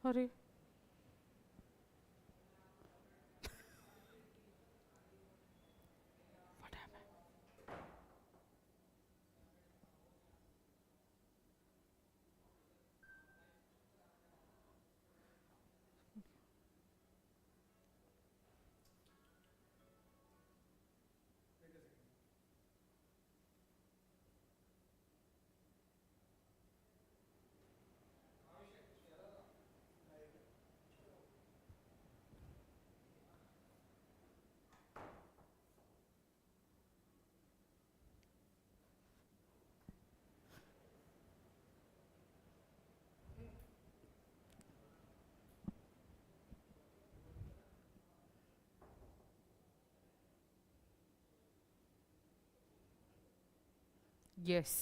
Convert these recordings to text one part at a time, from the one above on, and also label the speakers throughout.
Speaker 1: अरे what happened? Yes.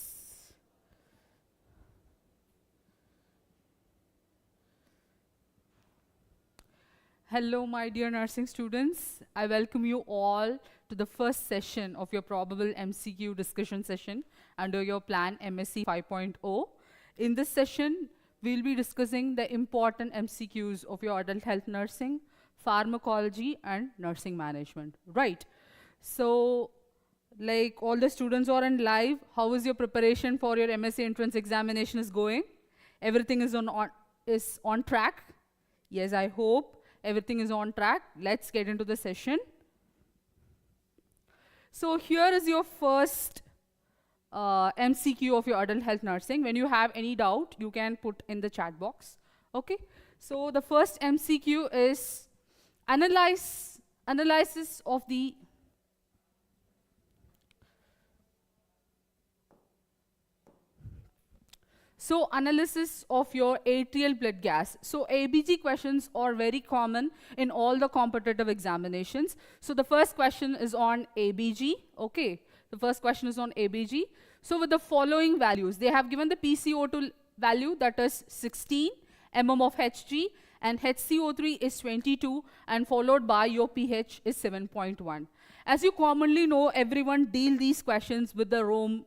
Speaker 1: Hello, my dear nursing students. I welcome you all to the first session of your probable MCQ discussion session under your plan MSc 5.0. In this session, we'll be discussing the important MCQs of your adult health nursing, pharmacology, and nursing management. Right. So, like all the students are in live, how is your preparation for your MSc entrance examination is going? Everything is on track? Yes, I hope everything is on track. Let's get into the session. So here is your first MCQ of your adult health nursing. When you have any doubt, you can put in the chat box. Okay. So the first MCQ is analysis of the analysis of your arterial blood gas. So ABG questions are very common in all the competitive examinations. So the first question is on ABG, okay? The first question is on ABG. So with the following values, they have given the PCO2 value, that is 16 mm of Hg, and HCO3 is 22, and followed by your pH is 7.1. As you commonly know, everyone deal these questions with the Rome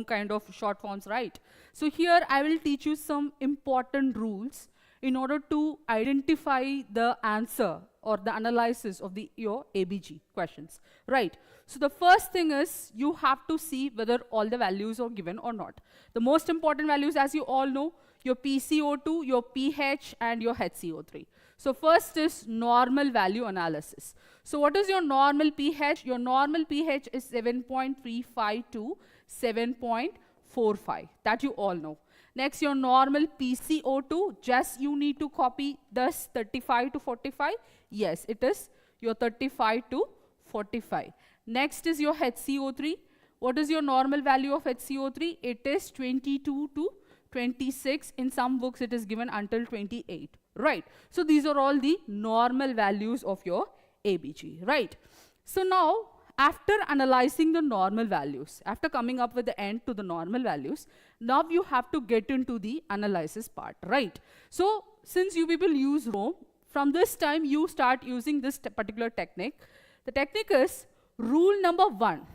Speaker 1: kind of short forms, right? So here I will teach you some important rules in order to identify the answer or the analysis of your ABG questions, right? So the first thing is you have to see whether all the values are given or not. The most important values, as you all know, your PCO2, your pH, and your HCO3. So first is normal value analysis. So what is your normal pH? Your normal pH is 7.35 to 7.45. That you all know. Next, your normal PCO2, just you need to copy this 35 to 45. Yes, it is your 35 to 45. Next is your HCO3. What is your normal value of HCO3? It is 22 to 26. In some books, it is given until 28. Right. So these are all the normal values of your ABG. Right. So now, after analyzing the normal values, after coming up with the end to the normal values, now you have to get into the analysis part. Right. So since you people use Rome, from this time you start using this particular technique. The technique is rule number one.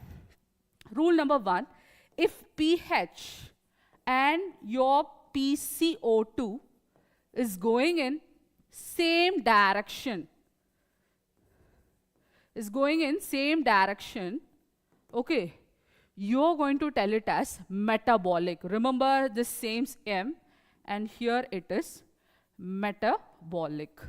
Speaker 1: Rule number one, if pH and your PCO2 is going in same direction, okay, you're going to tell it as metabolic. Remember this same M, and here it is metabolic.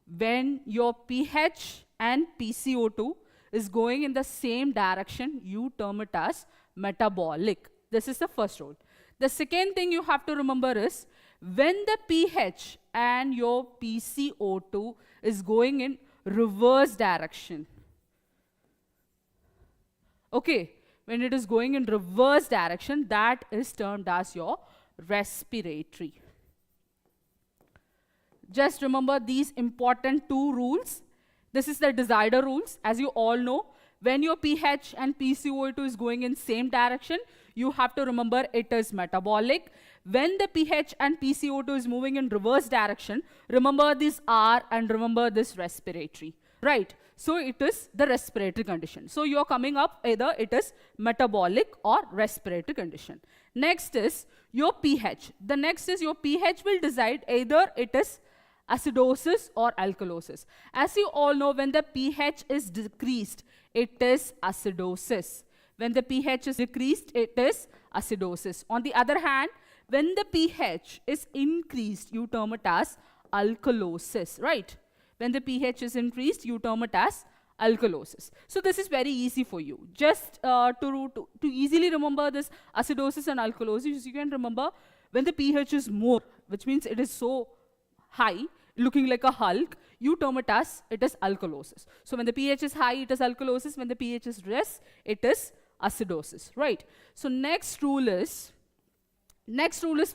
Speaker 1: When your pH and PCO2 is going in the same direction, you term it as metabolic. This is the first rule. The second thing you have to remember is when the pH and your PCO2 is going in reverse direction. Okay, when it is going in reverse direction, that is termed as your respiratory. Just remember these important two rules. This is the decider rules. As you all know, when your pH and PCO2 is going in same direction, you have to remember it is metabolic. When the pH and PCO2 is moving in reverse direction, remember this R and remember this respiratory. Right. So it is the respiratory condition. So you are coming up either it is metabolic or respiratory condition. Next is your pH. The next is your pH will decide either it is acidosis or alkalosis. As you all know, when the pH is decreased, it is acidosis. When the pH is decreased, it is acidosis. On the other hand, when the pH is increased, you term it as alkalosis, right? When the pH is increased, you term it as alkalosis. So this is very easy for you. Just to easily remember this acidosis and alkalosis, you can remember when the pH is more, which means it is so high, looking like a Hulk, you term it as it is alkalosis. So when the pH is high, it is alkalosis. When the pH is less, it is acidosis, right? So next rule is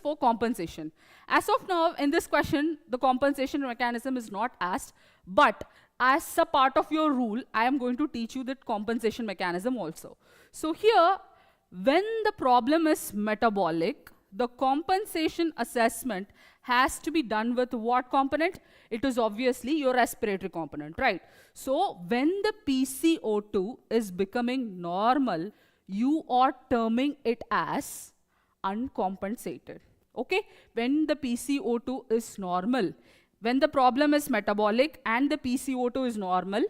Speaker 1: for compensation. As of now, in this question, the compensation mechanism is not asked, but as a part of your rule, I am going to teach you that compensation mechanism also. So here, when the problem is metabolic, the compensation assessment has to be done with what component? It is obviously your respiratory component, right? So when the PCO2 is becoming normal, you are terming it as uncompensated. Okay? When the PCO2 is normal, when the problem is metabolic and the PCO2 is normal,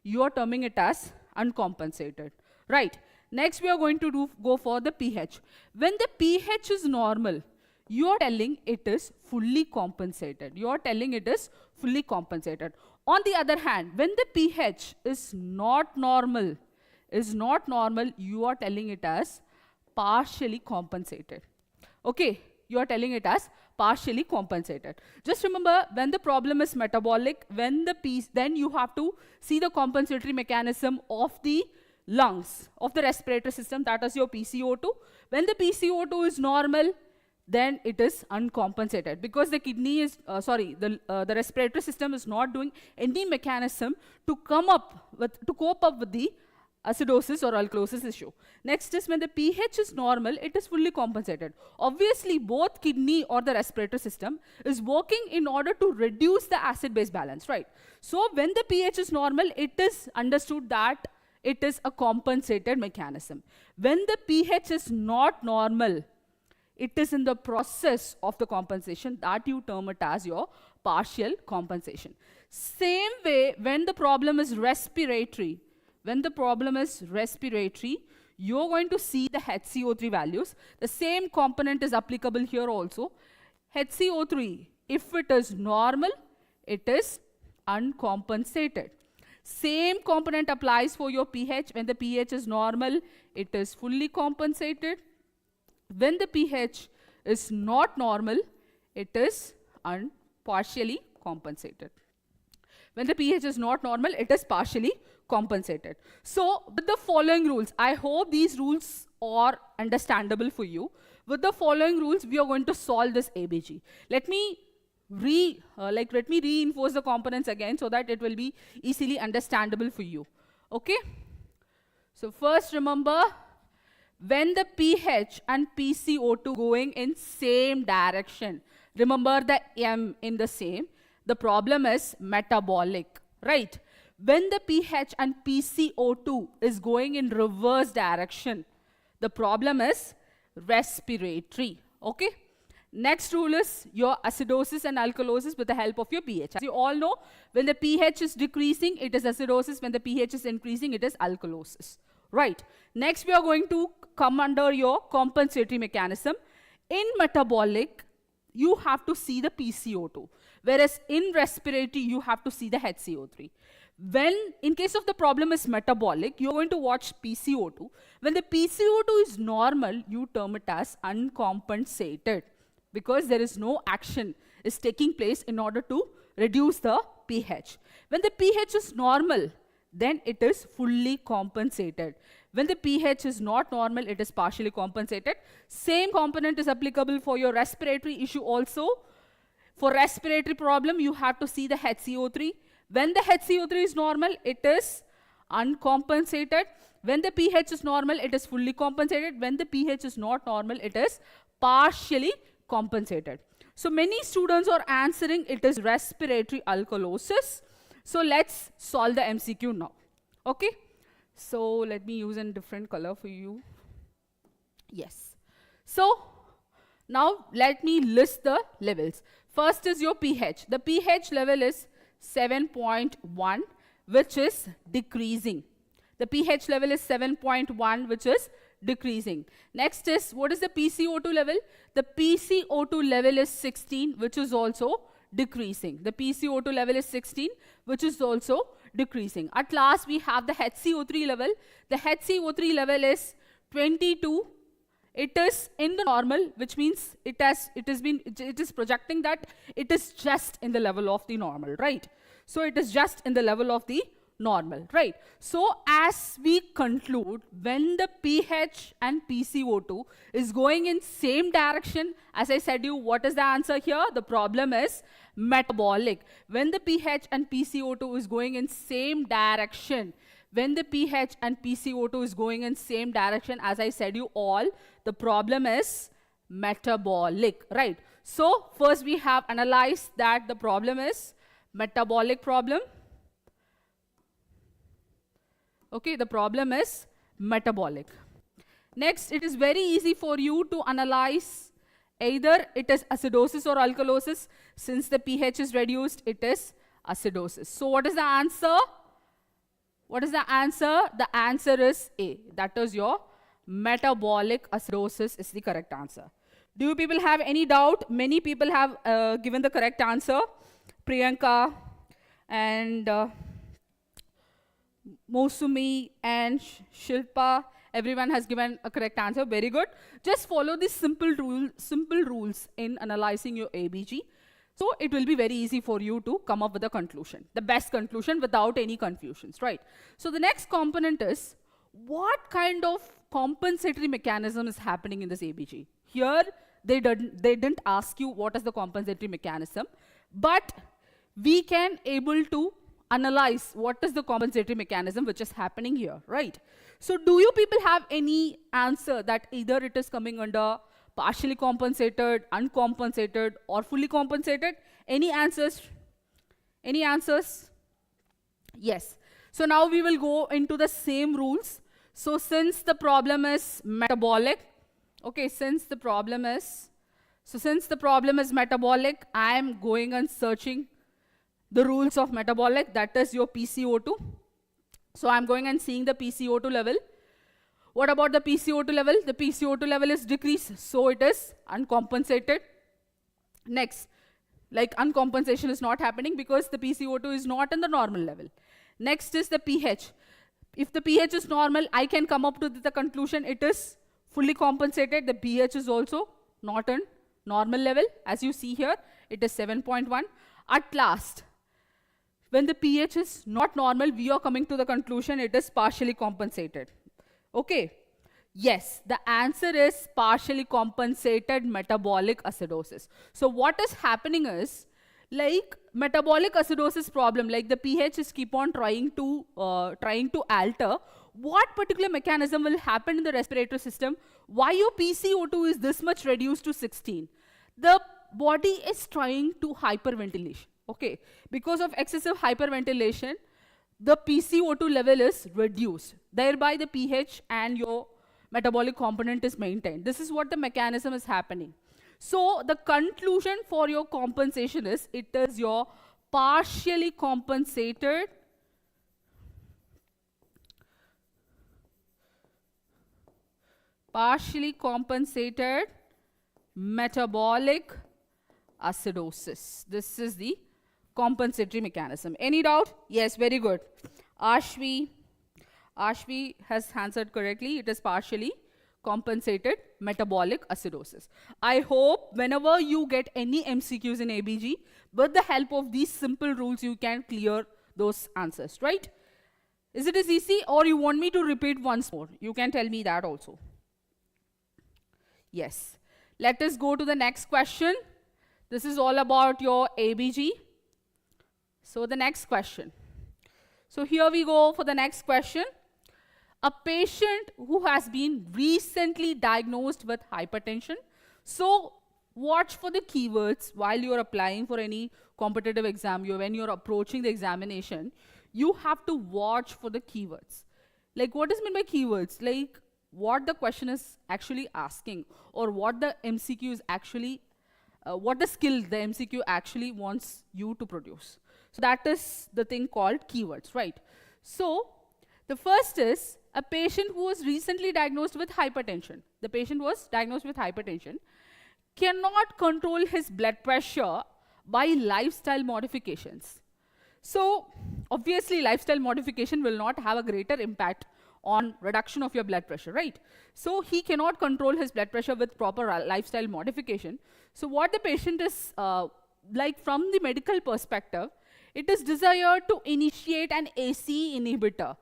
Speaker 1: you are terming it as uncompensated, right? Next, we are going to go for the pH. When the pH is normal, you are telling it is fully compensated. You are telling it is fully compensated. On the other hand, when the pH is not normal, you are telling it as partially compensated. Okay, you are telling it as partially compensated. Just remember, when the problem is metabolic, then you have to see the compensatory mechanism of the lungs, of the respiratory system, that is your PCO2. When the PCO2 is normal, then it is uncompensated because the kidney is, the respiratory system is not doing any mechanism to cope up with the acidosis or alkalosis issue. Next is when the pH is normal, it is fully compensated. Obviously, both kidney or the respiratory system is working in order to reduce the acid-base balance, right? So when the pH is normal, it is understood that it is a compensated mechanism. When the pH is not normal, it is in the process of the compensation that you term it as your partial compensation. Same way, when the problem is respiratory, you're going to see the HCO3 values. The same component is applicable here also. HCO3, if it is normal, it is uncompensated. Same component applies for your pH. When the pH is normal, it is fully compensated. When the pH is not normal, it is partially compensated. When the pH is not normal, it is partially compensated. So with the following rules, I hope these rules are understandable for you. With the following rules, we are going to solve this ABG. Let me reinforce the components again so that it will be easily understandable for you. Okay? So first remember, when the pH and PCO2 going in same direction, remember the M in the same, the problem is metabolic, right? When the pH and PCO2 is going in reverse direction, the problem is respiratory, okay? Next rule is your acidosis and alkalosis with the help of your pH. As you all know, when the pH is decreasing, it is acidosis. When the pH is increasing, it is alkalosis, right? Next, we are going to come under your compensatory mechanism. In metabolic, you have to see the PCO2, whereas in respiratory, you have to see the HCO3. When, in case of the problem is metabolic, you're going to watch PCO2. When the PCO2 is normal, you term it as uncompensated, because there is no action is taking place in order to reduce the pH. When the pH is normal, then it is fully compensated. When the pH is not normal, it is partially compensated. Same component is applicable for your respiratory issue also. For respiratory problem, you have to see the HCO3. When the HCO3 is normal, it is uncompensated. When the pH is normal, it is fully compensated. When the pH is not normal, it is partially compensated. So many students are answering it is respiratory alkalosis. So let's solve the MCQ now. Okay. So let me use a different color for you. Yes. So now let me list the levels. First is your pH. The pH level is 7.1, which is decreasing. The pH level is 7.1, which is decreasing. Next is, what is the PCO2 level? The PCO2 level is 16, which is also decreasing. The PCO2 level is 16, which is also decreasing. At last, we have the HCO3 level. The HCO3 level is 22. It is in the normal, which means it is projecting that it is just in the level of the normal, right? So it is just in the level of the normal, right? So as we conclude, when the pH and PCO2 is going in same direction, as I said you, what is the answer here? The problem is metabolic. When the pH and PCO2 is going in same direction, when the pH and PCO2 is going in same direction, as I said you all, the problem is metabolic, right? So first we have analyzed that the problem is metabolic problem. Okay, the problem is metabolic. Next, it is very easy for you to analyze either it is acidosis or alkalosis. Since the pH is reduced, it is acidosis. So what is the answer? What is the answer? The answer is A. That is your metabolic acidosis is the correct answer. Do you people have any doubt? Many people have given the correct answer. Priyanka and Mosumi and Shilpa, everyone has given a correct answer. Very good. Just follow these simple rules in analyzing your ABG. So it will be very easy for you to come up with a conclusion, the best conclusion without any confusions, right? So the next component is, what kind of compensatory mechanism is happening in this ABG? Here, they didn't ask you what is the compensatory mechanism, but we can able to analyze what is the compensatory mechanism which is happening here, right? So do you people have any answer that either it is coming under partially compensated, uncompensated, or fully compensated? Any answers? Any answers? Yes. So now we will go into the same rules. So since the problem is metabolic, okay, since the problem is metabolic, I am going and searching the rules of metabolic, that is your PCO2. So I'm going and seeing the PCO2 level. What about the PCO2 level? The PCO2 level is decreased, so it is uncompensated. Next, like uncompensation is not happening because the PCO2 is not in the normal level. Next is the pH. If the pH is normal, I can come up to the conclusion it is fully compensated. The pH is also not in normal level. As you see here, it is 7.1. At last, when the pH is not normal, we are coming to the conclusion it is partially compensated. Okay. Yes, the answer is partially compensated metabolic acidosis. So what is happening is, like metabolic acidosis problem, like the pH is keep on trying to alter. What particular mechanism will happen in the respiratory system? Why your PCO2 is this much reduced to 16? The body is trying to hyperventilation. Okay, because of excessive hyperventilation, the PCO2 level is reduced. Thereby the pH and your metabolic component is maintained. This is what the mechanism is happening. So the conclusion for your compensation is, it is your partially compensated metabolic acidosis. This is the compensatory mechanism. Any doubt? Yes, very good. Ashvi has answered correctly. It is partially compensated metabolic acidosis. I hope whenever you get any MCQs in ABG, with the help of these simple rules, you can clear those answers, right? Is it as easy, or you want me to repeat once more? You can tell me that also. Yes. Let us go to the next question. This is all about your ABG. So the next question. So here we go for the next question. A patient who has been recently diagnosed with hypertension. So watch for the keywords while you are applying for any competitive exam, when you're approaching the examination, you have to watch for the keywords. Like, what is meant by keywords? Like, what the question is actually asking, or what the MCQ is actually, what the skill the MCQ actually wants you to produce. So that is the thing called keywords, right? So the first is a patient who was recently diagnosed with hypertension. The patient was diagnosed with hypertension, cannot control his blood pressure by lifestyle modifications. So obviously lifestyle modification will not have a greater impact on reduction of your blood pressure, right? So he cannot control his blood pressure with proper lifestyle modification. So what the patient is, like from the medical perspective, it is desired to initiate an AC inhibitor.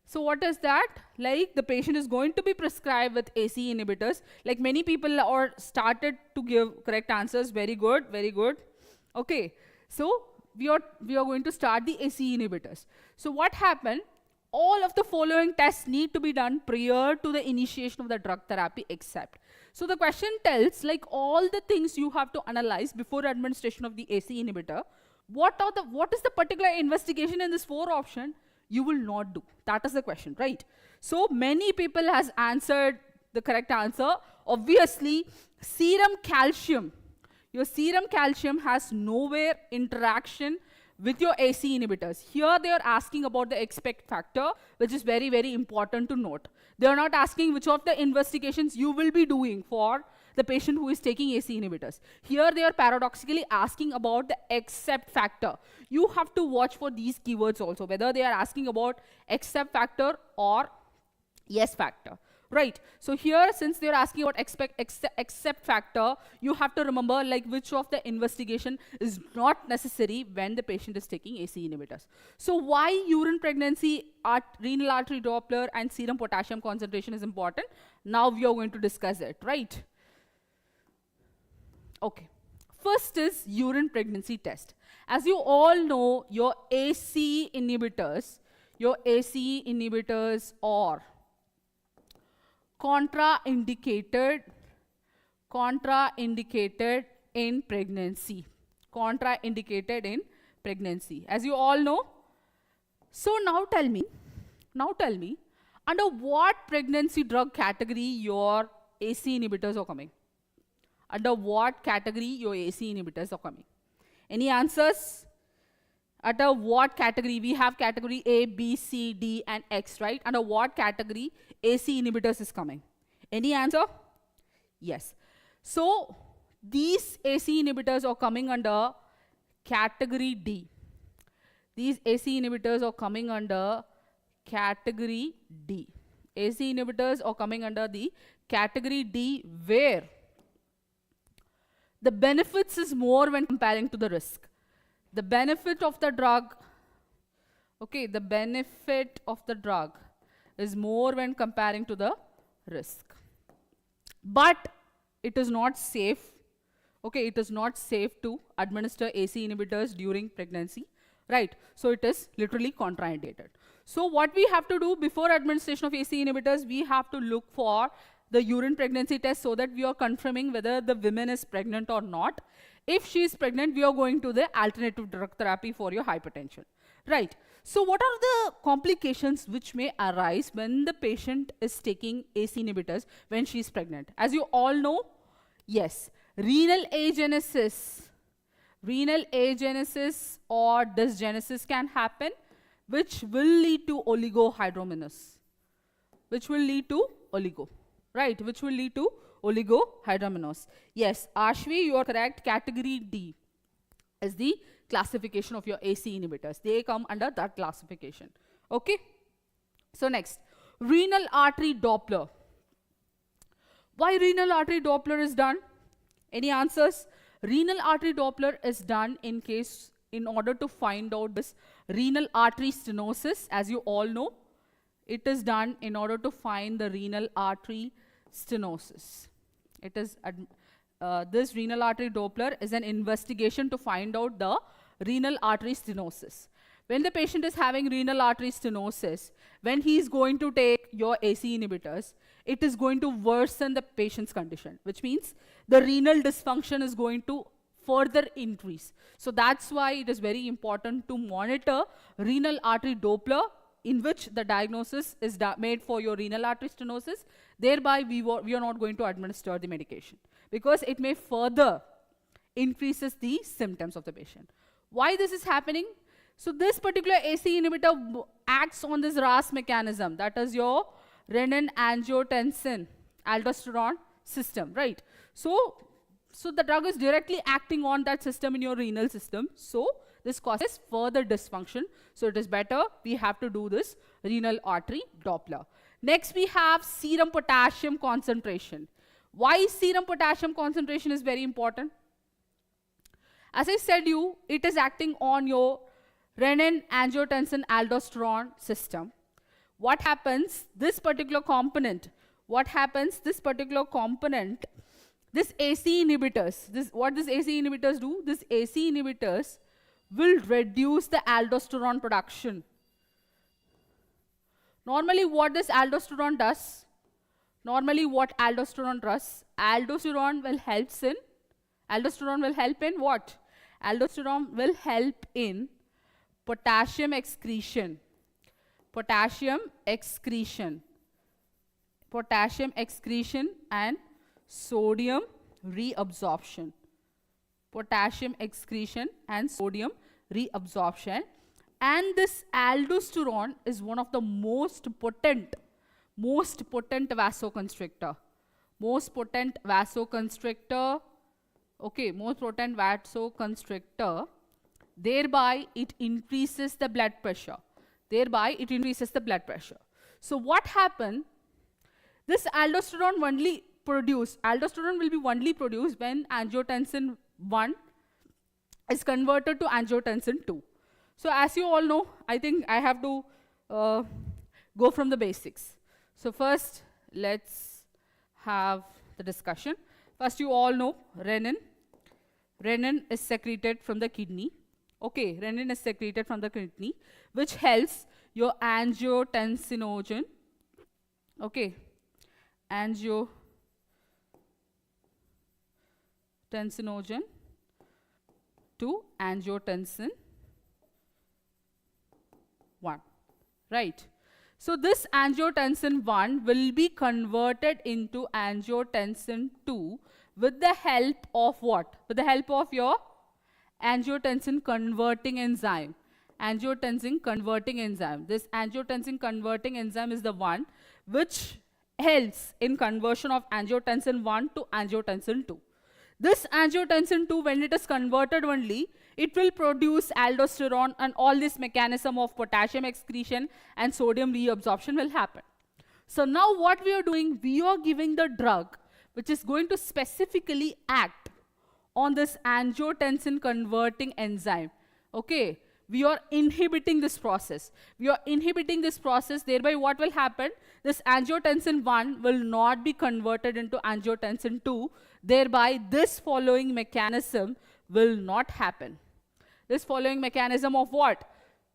Speaker 1: So what is that? Like, the patient is going to be prescribed with AC inhibitors. Like, many people are started to give correct answers. Very good, very good. Okay, so we are going to start the AC inhibitors. So what happened? All of the following tests need to be done prior to the initiation of the drug therapy except. So the question tells, like, all the things you have to analyze before administration of the AC inhibitor. What is the particular investigation in this 4 option you will not do? That is the question, right? So many people has answered the correct answer. Obviously, serum calcium. Your serum calcium has nowhere interaction with your AC inhibitors. Here they are asking about the expect factor, which is very, very important to note. They are not asking which of the investigations you will be doing for the patient who is taking AC inhibitors. Here they are paradoxically asking about the accept factor. You have to watch for these keywords also, whether they are asking about accept factor or yes factor. Right, so here since they are asking about accept factor, you have to remember like which of the investigation is not necessary when the patient is taking AC inhibitors. So why urine pregnancy, renal artery Doppler and serum potassium concentration is important? Now we are going to discuss it, right? Okay, first is urine pregnancy test. As you all know, your AC inhibitors are contraindicated in pregnancy. Contraindicated in pregnancy, as you all know. So now tell me, under what pregnancy drug category your AC inhibitors are coming? Under what category your AC inhibitors are coming? Any answers? Under what category? We have category A, B, C, D and X, right? Under what category AC inhibitors is coming? Any answer? Yes. So these AC inhibitors are coming under category D. These AC inhibitors are coming under category D. AC inhibitors are coming under the category D, where the benefits is more when comparing to the risk. The benefit of the drug, okay, the benefit of the drug is more when comparing to the risk. But it is not safe, okay, it is not safe to administer AC inhibitors during pregnancy, right? So it is literally contraindicated. So what we have to do before administration of AC inhibitors, we have to look for the urine pregnancy test so that we are confirming whether the woman is pregnant or not. If she is pregnant, we are going to the alternative drug therapy for your hypertension, right? So what are the complications which may arise when the patient is taking AC inhibitors when she is pregnant? As you all know, yes, renal agenesis or dysgenesis can happen, which will lead to oligohydramnios, which will lead to oligohydramnios. Yes, Ashvi, you are correct. Category D is the classification of your AC inhibitors. They come under that classification. Okay. So next, renal artery Doppler. Why renal artery Doppler is done? Any answers? Renal artery Doppler is done in order to find out this renal artery stenosis. As you all know, it is done in order to find the renal artery stenosis. It is this renal artery Doppler is an investigation to find out the renal artery stenosis. When the patient is having renal artery stenosis, when he is going to take your AC inhibitors, it is going to worsen the patient's condition, which means the renal dysfunction is going to further increase. So that's why it is very important to monitor renal artery Doppler, in which the diagnosis is made for your renal artery stenosis. Thereby, we are not going to administer the medication because it may further increases the symptoms of the patient. Why this is happening? So this particular AC inhibitor acts on this RAS mechanism, that is your renin-angiotensin aldosterone system, right? So the drug is directly acting on that system in your renal system. So this causes further dysfunction. So it is better we have to do this renal artery Doppler. Next we have serum potassium concentration. Why serum potassium concentration is very important? As I said you, it is acting on your renin-angiotensin aldosterone system. What happens? This particular component, this AC inhibitors, what this AC inhibitors do? This AC inhibitors will reduce the aldosterone production. Normally what this aldosterone does? Normally what aldosterone does? Aldosterone will help in what? Aldosterone will help in potassium excretion, and sodium reabsorption. And this aldosterone is one of the most potent vasoconstrictor. Thereby it increases the blood pressure. So what happened? This aldosterone will be only produced when angiotensin 1 is converted to angiotensin 2. So as you all know, I think I have to go from the basics. So first, let's have the discussion. First, you all know renin. Renin is secreted from the kidney. Okay, renin is secreted from the kidney, which helps your angiotensinogen. Okay, angiotensinogen to angiotensin 1, right? So this angiotensin 1 will be converted into angiotensin 2 with the help of what? With the help of your angiotensin converting enzyme. This angiotensin converting enzyme is the one which helps in conversion of angiotensin 1 to angiotensin 2. This angiotensin 2, when it is converted only, it will produce aldosterone, and all this mechanism of potassium excretion and sodium reabsorption will happen. So now what we are doing, we are giving the drug which is going to specifically act on this angiotensin converting enzyme. Okay, we are inhibiting this process. Thereby what will happen? This angiotensin 1 will not be converted into angiotensin 2. Thereby this following mechanism will not happen. This following mechanism of what?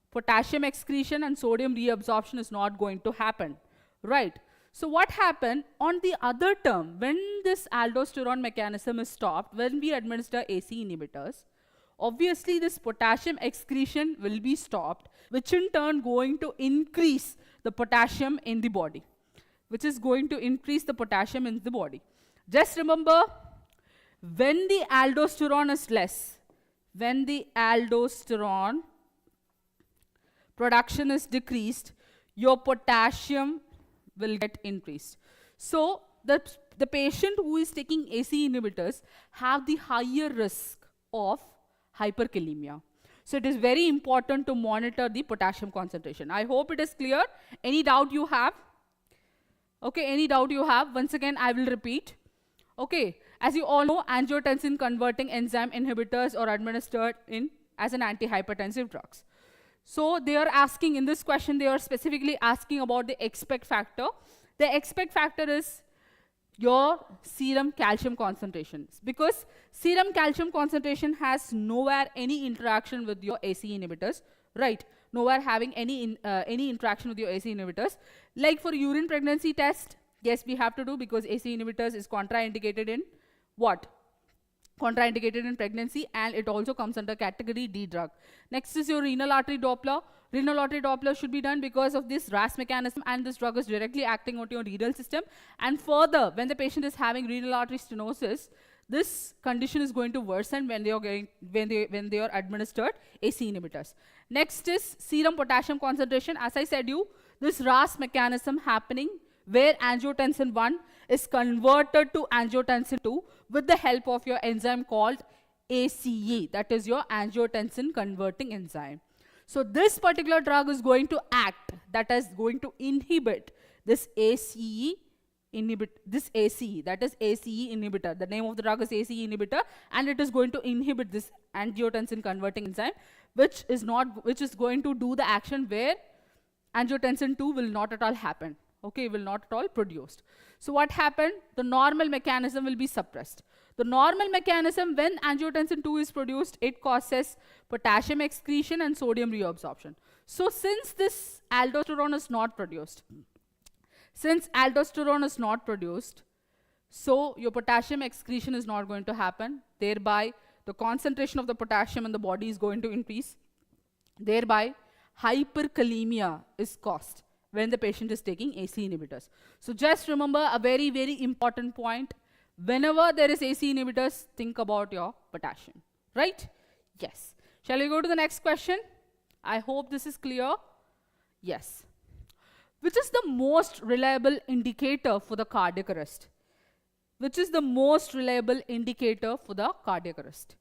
Speaker 1: Potassium excretion and sodium reabsorption is not going to happen, right? So what happened on the other term, when this aldosterone mechanism is stopped, when we administer AC inhibitors, obviously this potassium excretion will be stopped, which in turn going to increase the potassium in the body, Just remember, when the aldosterone is less, when the aldosterone production is decreased, your potassium will get increased. So the patient who is taking AC inhibitors have the higher risk of hyperkalemia. So it is very important to monitor the potassium concentration. I hope it is clear. Any doubt you have? Okay, any doubt you have? Once again, I will repeat. Okay, as you all know, angiotensin converting enzyme inhibitors are administered as an antihypertensive drugs. So they are asking, in this question, they are specifically asking about the expect factor. The expect factor is your serum calcium concentration, because serum calcium concentration has nowhere any interaction with your AC inhibitors, right? Nowhere having any interaction with your AC inhibitors. Like for urine pregnancy test, yes, we have to do, because AC inhibitors is contraindicated in what? contraindicated in pregnancy, and it also comes under category D drug. Next is your renal artery Doppler. Renal artery Doppler should be done because of this RAS mechanism, and this drug is directly acting on your renal system. And further, when the patient is having renal artery stenosis, this condition is going to worsen when they are administered AC inhibitors. Next is serum potassium concentration. As I said you, this RAS mechanism happening where angiotensin 1 is converted to angiotensin 2 with the help of your enzyme called ACE, that is your angiotensin converting enzyme. So this particular drug is going to act, that is going to inhibit this ACE that is ACE inhibitor. The name of the drug is ACE inhibitor, and it is going to inhibit this angiotensin converting enzyme, which is going to do the action where angiotensin 2 will not at all happen. Okay, will not at all produced. So what happened? The normal mechanism will be suppressed. The normal mechanism, when angiotensin 2 is produced, it causes potassium excretion and sodium reabsorption. So since this aldosterone is not produced, so your potassium excretion is not going to happen. Thereby, the concentration of the potassium in the body is going to increase. Thereby, hyperkalemia is caused when the patient is taking AC inhibitors. So just remember a very, very important point. Whenever there is AC inhibitors, think about your potassium, right? Yes. Shall we go to the next question? I hope this is clear. Yes. Which is the most reliable indicator for the cardiac arrest? Which is the most reliable indicator for the cardiac arrest?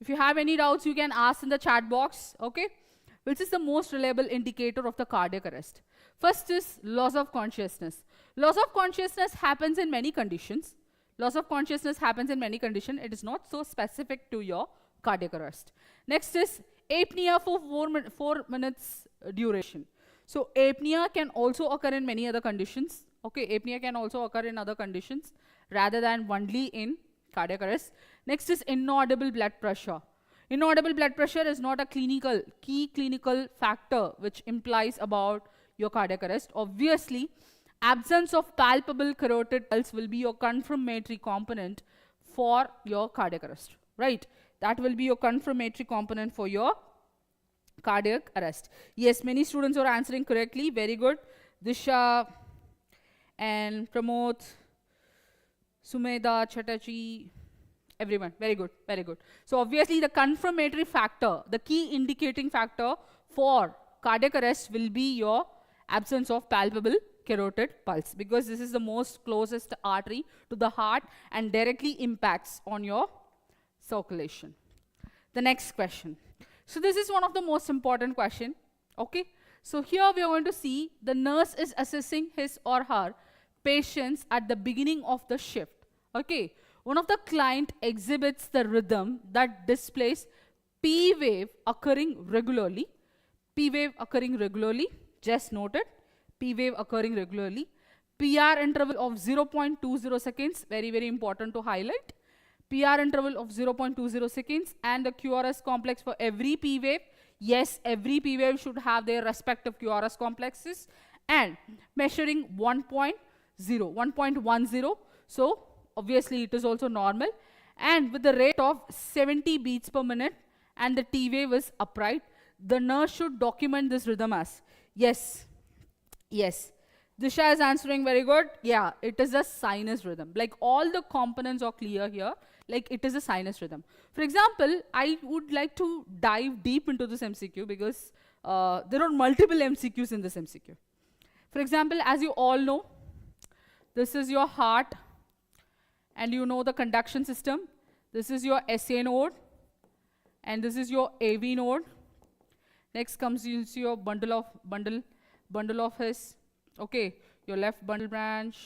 Speaker 1: If you have any doubts, you can ask in the chat box, okay? Which is the most reliable indicator of the cardiac arrest? First is loss of consciousness. Loss of consciousness happens in many conditions. Loss of consciousness happens in many conditions. It is not so specific to your cardiac arrest. Next is apnea for 4 minutes duration. So apnea can also occur in many other conditions. Okay, apnea can also occur in other conditions rather than only in cardiac arrest. Next is inaudible blood pressure. Inaudible blood pressure is not a key clinical factor which implies about your cardiac arrest. Obviously, absence of palpable carotid pulse will be your confirmatory component for your cardiac arrest, right? That will be your confirmatory component for your cardiac arrest. Yes, many students are answering correctly. Very good. Disha and Pramod, Sumeda, Chatterjee, everyone. Very good, very good. So obviously the confirmatory factor, the key indicating factor for cardiac arrest will be your absence of palpable carotid pulse, because this is the most closest artery to the heart and directly impacts on your circulation. The next question. So this is one of the most important question. Okay. So here we are going to see the nurse is assessing his or her patients at the beginning of the shift. Okay. One of the client exhibits the rhythm that displays P wave occurring regularly. P wave occurring regularly. Just noted. P wave occurring regularly. PR interval of 0.20 seconds. Very, very important to highlight. PR interval of 0.20 seconds, and the QRS complex for every P wave. Yes, every P wave should have their respective QRS complexes, and measuring 1.10. So obviously it is also normal, and with the rate of 70 beats per minute, and the T wave is upright. The nurse should document this rhythm as, yes, yes. Disha is answering very good. Yeah, it is a sinus rhythm. Like all the components are clear here. Like it is a sinus rhythm. For example, I would like to dive deep into this MCQ because there are multiple MCQs in this MCQ. For example, as you all know, this is your heart, and you know the conduction system. This is your SA node, and this is your AV node. Next comes your bundle of his. Okay, your left bundle branch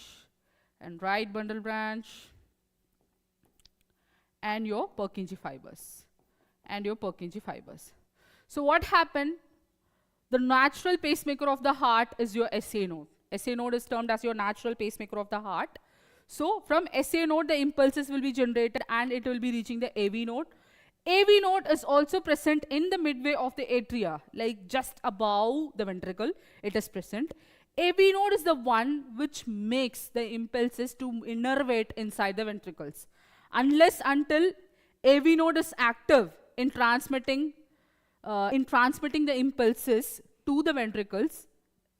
Speaker 1: and right bundle branch, and your Purkinje fibers, So what happened? The natural pacemaker of the heart is your SA node. SA node is termed as your natural pacemaker of the heart. So from SA node, the impulses will be generated and it will be reaching the AV node. AV node is also present in the midway of the atria, like just above the ventricle, it is present. AV node is the one which makes the impulses to innervate inside the ventricles. Unless until AV node is active in transmitting the impulses to the ventricles,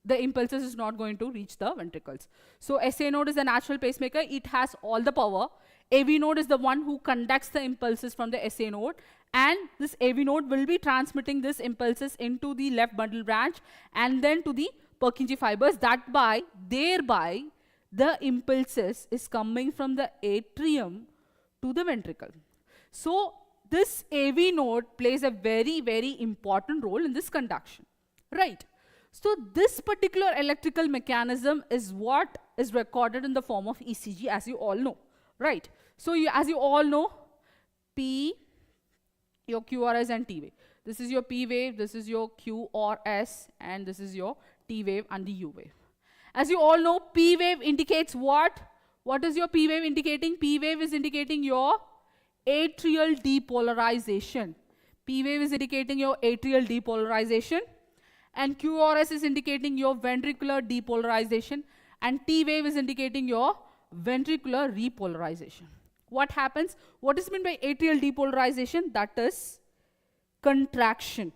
Speaker 1: the impulses is not going to reach the ventricles. So SA node is the natural pacemaker. It has all the power. AV node is the one who conducts the impulses from the SA node, and this AV node will be transmitting these impulses into the left bundle branch and then to the Purkinje fibers. Thereby, the impulses is coming from the atrium to the ventricle. So this AV node plays a very, very important role in this conduction, right? So this particular electrical mechanism is what is recorded in the form of ECG, as you all know, right? So as you all know, P, your QRS and T wave. This is your P wave, this is your Q or S, and this is your T wave and the U wave. As you all know, P wave indicates what? What is your P wave indicating? P wave is indicating your atrial depolarization. P wave is indicating your atrial depolarization, and QRS is indicating your ventricular depolarization, and T wave is indicating your ventricular repolarization. What happens? What is meant by atrial depolarization? That is contraction.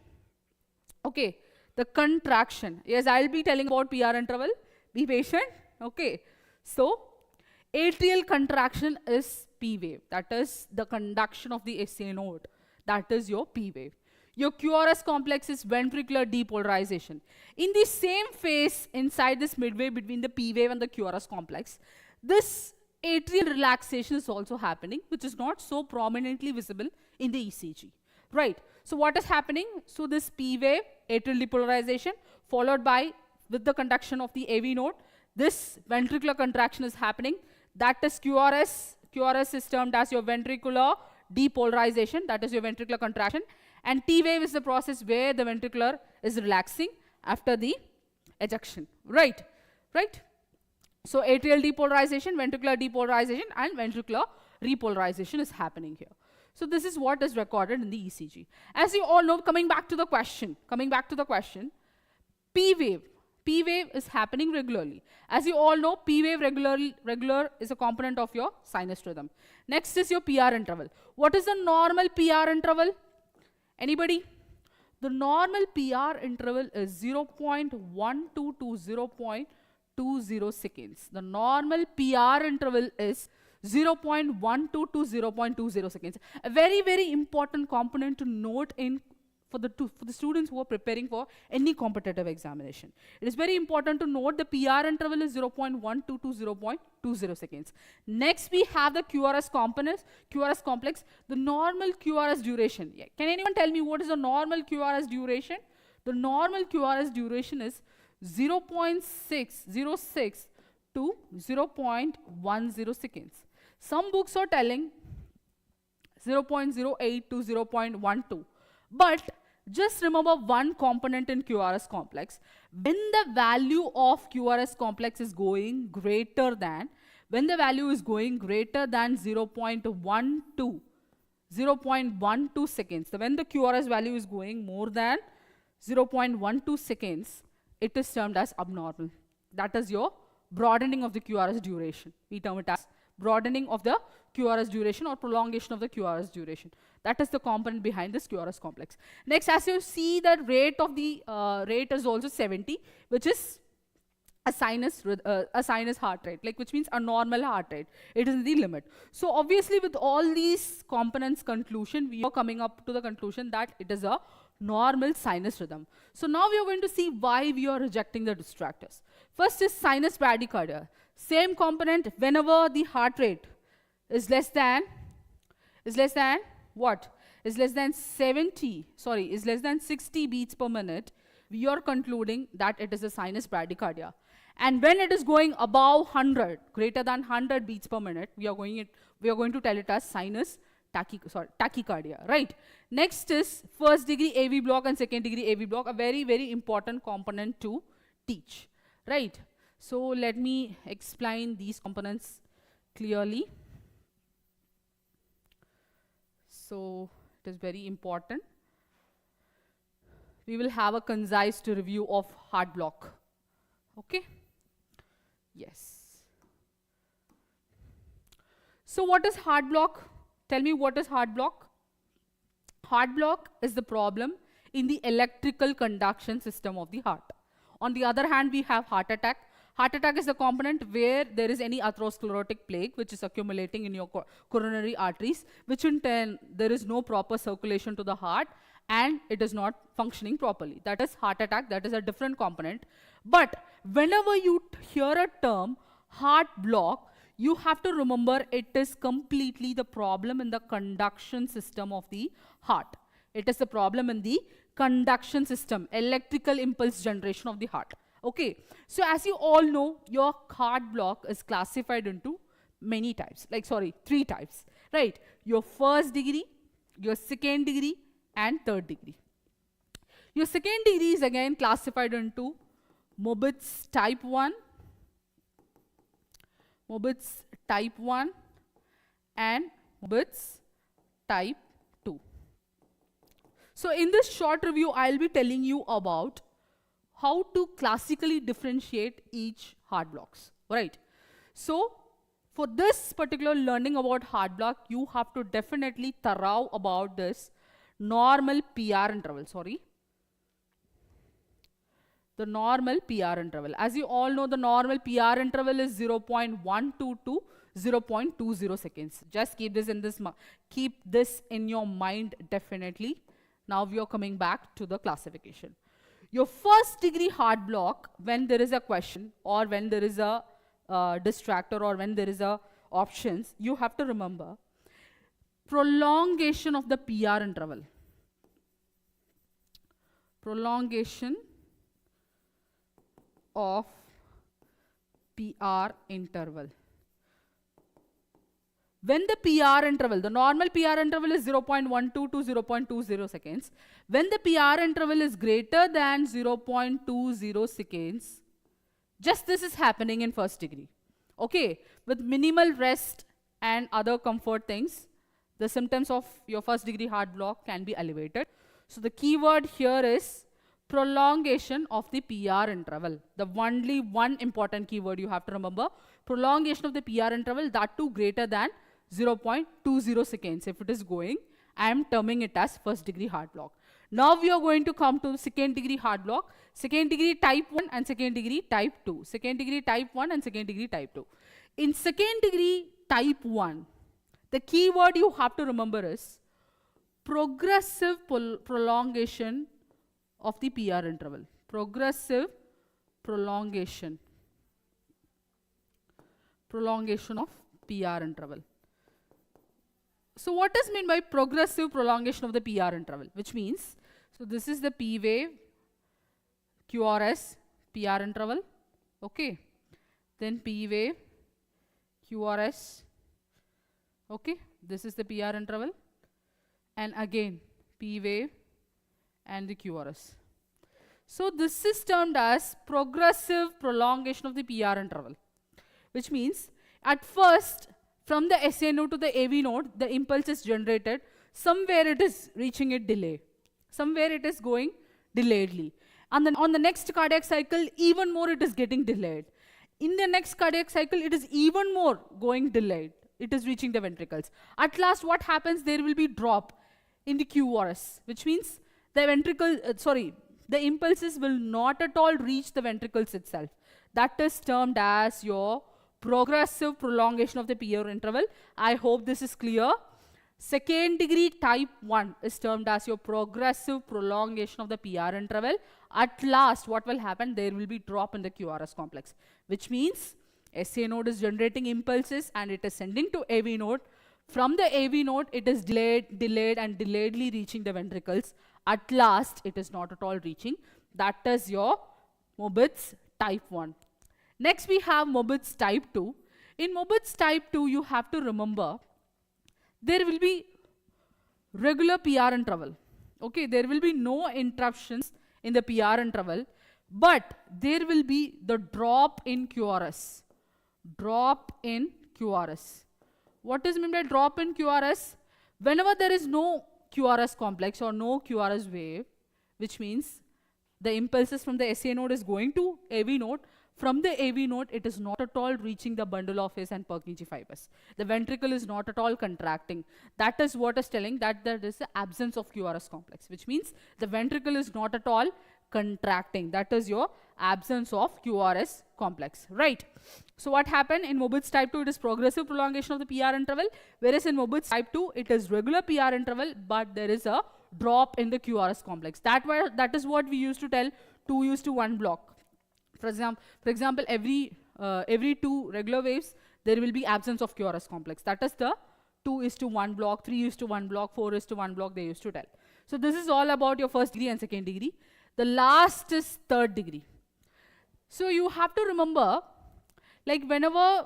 Speaker 1: Okay, the contraction. Yes, I'll be telling about PR interval. Be patient. Okay, so atrial contraction is P wave. That is the conduction of the SA node. That is your P wave. Your QRS complex is ventricular depolarization. In the same phase inside this midway between the P wave and the QRS complex, this atrial relaxation is also happening, which is not so prominently visible in the ECG, right? So what is happening? So this P wave, atrial depolarization, followed by, with the conduction of the AV node, this ventricular contraction is happening. That is QRS. QRS is termed as your ventricular depolarization. That is your ventricular contraction. And T wave is the process where the ventricular is relaxing after the ejection, right? Right? So atrial depolarization, ventricular depolarization, and ventricular repolarization is happening here. So this is what is recorded in the ECG. As you all know, coming back to the question, P wave is happening regularly. As you all know, P wave regular is a component of your sinus rhythm. Next is your PR interval. What is the normal PR interval? Anybody? The normal PR interval is 0.12 to 0.20 seconds. The normal PR interval is 0.12 to 0.20 seconds. A very, very important component to note for the students who are preparing for any competitive examination. It is very important to note the PR interval is 0.12 to 0.20 seconds. Next, we have the QRS complex, the normal QRS duration. Yeah. Can anyone tell me what is the normal QRS duration? The normal QRS duration is 0.606 to 0.10 seconds. Some books are telling 0.08 to 0.12. But just remember one component in QRS complex. When the value of QRS complex is going greater than, 0.12 seconds, so when the QRS value is going more than 0.12 seconds, it is termed as abnormal. That is your broadening of the QRS duration. We term it as broadening of the QRS duration or prolongation of the QRS duration. That is the component behind this QRS complex. Next, as you see, the rate of the rate is also 70, which is a sinus heart rate, which means a normal heart rate. It is the limit. So obviously, with all these components conclusion, we are coming up to the conclusion that it is a normal sinus rhythm. So now we are going to see why we are rejecting the distractors. First is sinus bradycardia. Same component, whenever the heart rate is less than what? Is less than 60 beats per minute, we are concluding that it is a sinus bradycardia. And when it is going above 100, greater than 100 beats per minute, we are going to tell it as sinus tachycardia, right? Next is first degree AV block and second degree AV block, a very, very important component to teach, right? So let me explain these components clearly. So it is very important. We will have a concise review of heart block. Okay? Yes. So what is heart block? Tell me, what is heart block? Heart block is the problem in the electrical conduction system of the heart. On the other hand, we have heart attack. Heart attack is the component where there is any atherosclerotic plaque which is accumulating in your coronary arteries, which in turn there is no proper circulation to the heart and it is not functioning properly. That is heart attack. That is a different component. But whenever you hear a term heart block, you have to remember it is completely the problem in the conduction system of the heart. It is the problem in the conduction system, electrical impulse generation of the heart. Okay, so as you all know, your heart block is classified into many types, three types, right? Your first degree, your second degree, and third degree. Your second degree is again classified into Mobitz type 1, Mobitz type 1, and Mobitz type 2. So in this short review, I'll be telling you about how to classically differentiate each heart blocks, right? So for this particular learning about heart block, you have to definitely thorough about this normal PR interval, the normal PR interval. As you all know, the normal PR interval is 0.12 to 0.20 seconds. Just keep this in your mind definitely. Now we are coming back to the classification. Your first degree heart block, when there is a question or when there is a distractor or when there is a options, you have to remember prolongation of the PR interval. Prolongation of PR interval. When the PR interval, the normal PR interval is 0.12 to 0.20 seconds. When the PR interval is greater than 0.20 seconds, just this is happening in first degree. Okay, with minimal rest and other comfort things, the symptoms of your first degree heart block can be alleviated. So the keyword here is prolongation of the PR interval. The only one important keyword you have to remember, prolongation of the PR interval, that too greater than 0.20 seconds. If it is going, I am terming it as first degree heart block. Now we are going to come to second degree heart block, second degree type 1 and second degree type 2. Second degree type 1 and second degree type 2. In second degree type 1, the keyword you have to remember is progressive prolongation of the PR interval. Progressive prolongation of PR interval. So what is meant by progressive prolongation of the PR interval? Which means, so this is the P wave, QRS, PR interval, okay. Then P wave, QRS, okay. This is the PR interval. And again, P wave and the QRS. So this is termed as progressive prolongation of the PR interval. Which means, at first, from the SA node to the AV node, the impulse is generated. Somewhere it is reaching a delay. Somewhere it is going delayedly. And then on the next cardiac cycle, even more it is getting delayed. In the next cardiac cycle, it is even more going delayed. It is reaching the ventricles. At last, what happens? There will be drop in the QRS, which means the ventricle, the impulses will not at all reach the ventricles itself. That is termed as your progressive prolongation of the PR interval. I hope this is clear. Second degree type 1 is termed as your progressive prolongation of the PR interval. At last, what will happen? There will be drop in the QRS complex, which means SA node is generating impulses and it is sending to AV node. From the AV node, it is delayed and delayedly reaching the ventricles. At last, it is not at all reaching. That is your Mobitz type 1. Next, we have Mobitz type 2. In Mobitz type 2, you have to remember, there will be regular PR interval. Okay, there will be no interruptions in the PR interval, but there will be the drop in QRS. Drop in QRS. What is meant by drop in QRS? Whenever there is no QRS complex or no QRS wave, which means the impulses from the SA node is going to AV node, from the AV node, it is not at all reaching the bundle of his and Purkinje fibers. The ventricle is not at all contracting. That is what is telling that there is the absence of QRS complex, which means the ventricle is not at all contracting. That is your absence of QRS complex, right? So what happened in Mobitz type 2, it is progressive prolongation of the PR interval, whereas in Mobitz type 2, it is regular PR interval, but there is a drop in the QRS complex. That is what we used to tell 2:1 block. For example, every 2 regular waves, there will be absence of QRS complex. That is the 2:1 block, 3:1 block, 4:1 block they used to tell. So this is all about your first degree and second degree. The last is third degree. So you have to remember, like whenever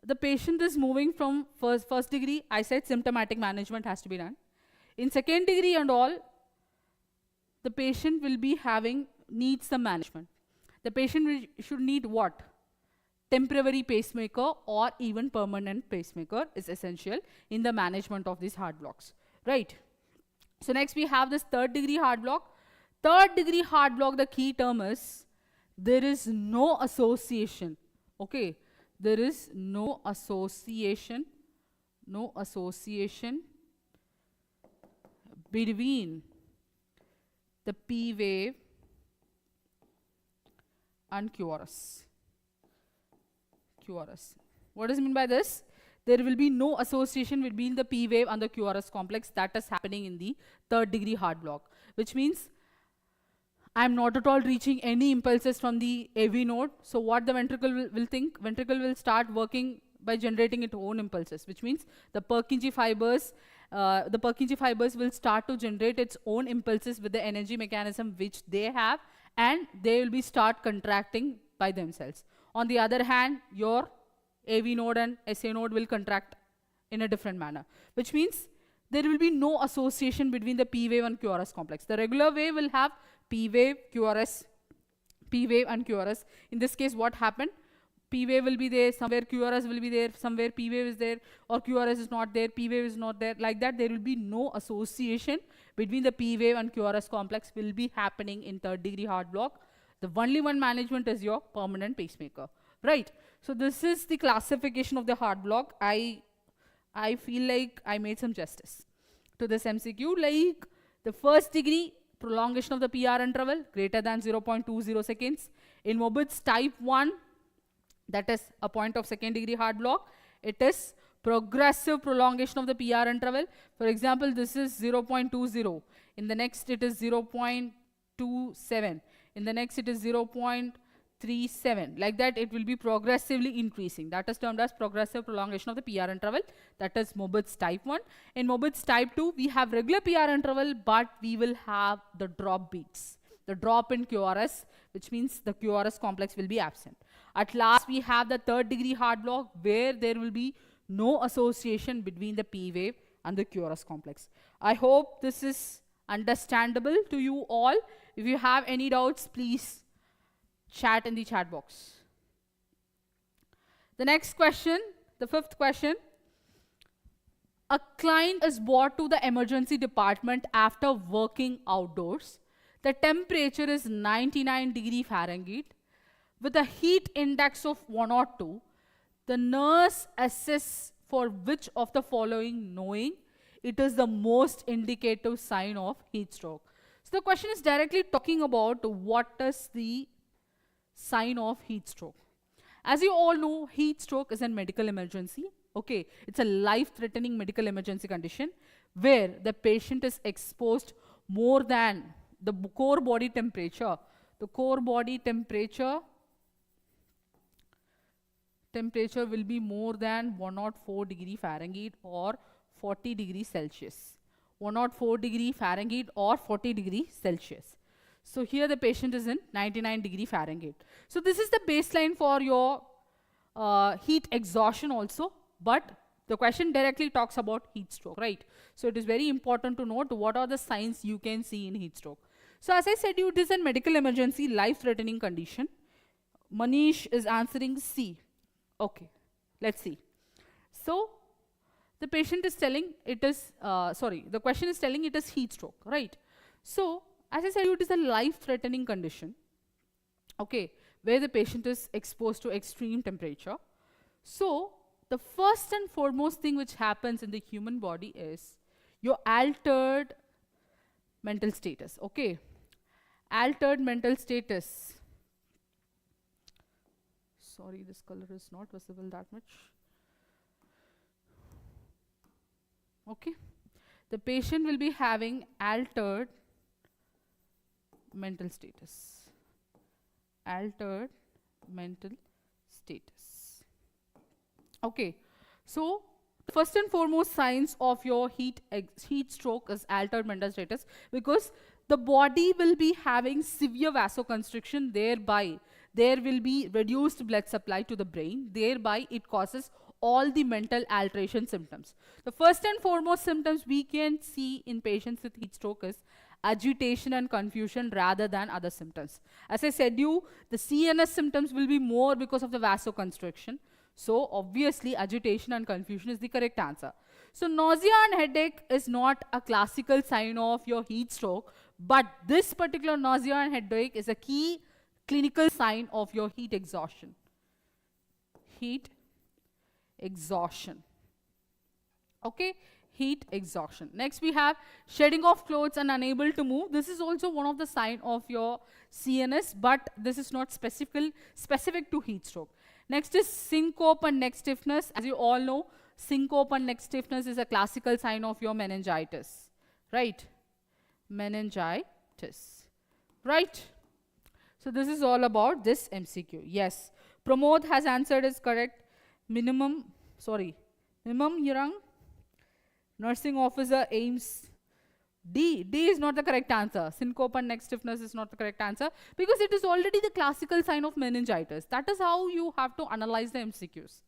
Speaker 1: the patient is moving from first degree, I said symptomatic management has to be done. In second degree and all, the patient will be needs some management. The patient should need what? Temporary pacemaker or even permanent pacemaker is essential in the management of these heart blocks, right? So next we have this third degree heart block. Third degree heart block, the key term is there is no association, okay? There is no association between the P wave and QRS. What does it mean by this? There will be no association between the P wave and the QRS complex. That is happening in the third degree heart block, which means I am not at all reaching any impulses from the AV node. So what the ventricle will think? Ventricle will start working by generating its own impulses, which means the Purkinje fibers will start to generate its own impulses with the energy mechanism which they have, and they will be start contracting by themselves. On the other hand, your AV node and SA node will contract in a different manner, which means there will be no association between the P wave and QRS complex. The regular wave will have P wave, QRS, P wave and QRS. In this case, what happened? P wave will be there, somewhere QRS will be there, somewhere P wave is there, or QRS is not there, P wave is not there. Like that, there will be no association between the P wave and QRS complex will be happening in third degree heart block. The only one management is your permanent pacemaker, right? So this is the classification of the heart block. I feel like I made some justice to this MCQ. Like the first degree, prolongation of the PR interval greater than 0.20 seconds. In Mobitz type 1, that is a point of second degree heart block, it is progressive prolongation of the PR interval. For example, this is 0.20. In the next, it is 0.27. In the next, it is 0.37. Like that, it will be progressively increasing. That is termed as progressive prolongation of the PR interval. That is Mobitz type 1. In Mobitz type 2, we have regular PR interval, but we will have the drop beats. The drop in QRS, which means the QRS complex will be absent. At last, we have the third degree heart block where there will be no association between the P wave and the QRS complex. I hope this is understandable to you all. If you have any doubts, please chat in the chat box. The next question, the fifth question. A client is brought to the emergency department after working outdoors. The temperature is 99 degree Fahrenheit. With a heat index of 102, the nurse assesses for which of the following, knowing it is the most indicative sign of heat stroke. So the question is directly talking about what is the sign of heat stroke. As you all know, heat stroke is a medical emergency. Okay, it's a life-threatening medical emergency condition where the patient is exposed more than the core body temperature. The core body temperature will be more than 104 degree Fahrenheit or 40 degrees Celsius. 104 degree Fahrenheit or 40 degrees Celsius. So here the patient is in 99 degree Fahrenheit. So this is the baseline for your heat exhaustion also, but the question directly talks about heat stroke, right? So it is very important to note what are the signs you can see in heat stroke. So as I said, it is a medical emergency, life-threatening condition. Manish is answering C. Okay, let's see. So the patient is telling it is, the question is telling it is heat stroke, right? So as I said, it is a life-threatening condition. okay, where the patient is exposed to extreme temperature. So the first and foremost thing which happens in the human body is your altered mental status, okay? Altered mental status. Sorry, this color is not visible that much. Okay, the patient will be having altered mental status. Altered mental status. Okay, so first and foremost signs of your heat stroke is altered mental status, because the body will be having severe vasoconstriction, thereby there will be reduced blood supply to the brain, thereby it causes all the mental alteration symptoms. The first and foremost symptoms we can see in patients with heat stroke is agitation and confusion rather than other symptoms. As I said you, the CNS symptoms will be more because of the vasoconstriction. So obviously agitation and confusion is the correct answer. So nausea and headache is not a classical sign of your heat stroke, but this particular nausea and headache is a key clinical sign of your heat exhaustion. Heat exhaustion. Okay, heat exhaustion. Next we have shedding of clothes and unable to move. This is also one of the sign of your CNS, but this is not specific to heat stroke. Next is syncope and neck stiffness. As you all know, syncope and neck stiffness is a classical sign of your meningitis, right? Meningitis, right? So this is all about this MCQ. Yes, Pramod has answered is correct. Minimum Hirang, nursing officer aims. D is not the correct answer. Syncope and neck stiffness is not the correct answer, because it is already the classical sign of meningitis. That is how you have to analyze the MCQs.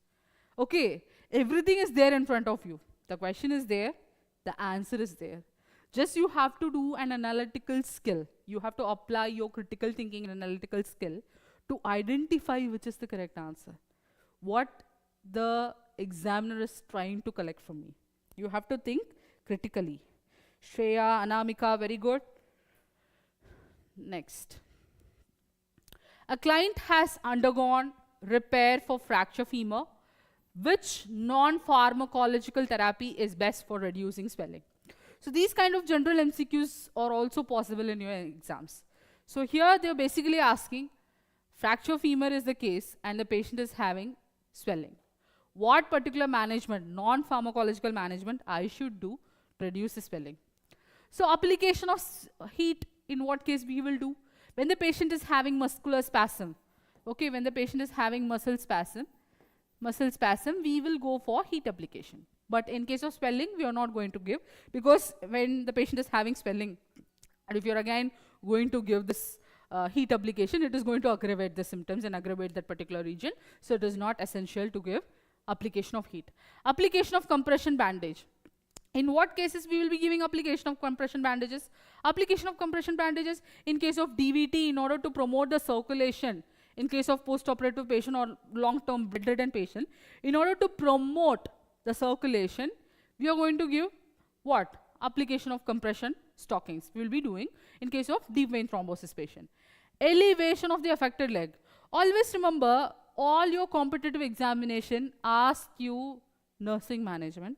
Speaker 1: Okay, everything is there in front of you. The question is there, the answer is there. Just you have to do an analytical skill. You have to apply your critical thinking and analytical skill to identify which is the correct answer. What the examiner is trying to collect from me. You have to think critically. Shreya, Anamika, very good. Next. A client has undergone repair for fracture femur. Which non-pharmacological therapy is best for reducing swelling? So these kind of general MCQs are also possible in your exams. So here they're basically asking, fracture femur is the case and the patient is having swelling. What particular management, non-pharmacological management I should do to reduce the swelling? So application of heat, in what case we will do? When the patient is having muscular spasm, okay, when the patient is having muscle spasm, we will go for heat application. But in case of swelling, we are not going to give, because when the patient is having swelling, and if you're again going to give this heat application, it is going to aggravate the symptoms and aggravate that particular region. So it is not essential to give application of heat. Application of compression bandage. In what cases we will be giving application of compression bandages? Application of compression bandages in case of DVT, in order to promote the circulation. In case of post-operative patient or long-term bedridden patient, in order to promote the circulation, we are going to give what? Application of compression stockings we will be doing in case of deep vein thrombosis patient. Elevation of the affected leg. Always remember, all your competitive examination ask you nursing management,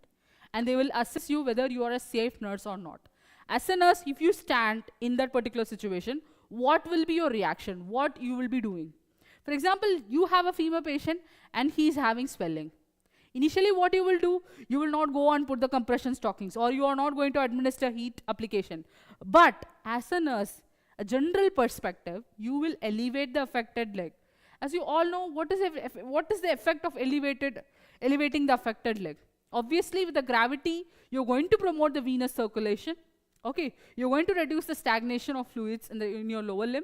Speaker 1: and they will assess you whether you are a safe nurse or not. As a nurse, if you stand in that particular situation, what will be your reaction? What you will be doing? For example, you have a femur patient and he is having swelling. Initially what you will do, you will not go and put the compression stockings, or you are not going to administer heat application. But as a nurse, a general perspective, you will elevate the affected leg. As you all know, what is the effect of elevating the affected leg? Obviously, with the gravity, you're going to promote the venous circulation. Okay, you're going to reduce the stagnation of fluids in your lower limb,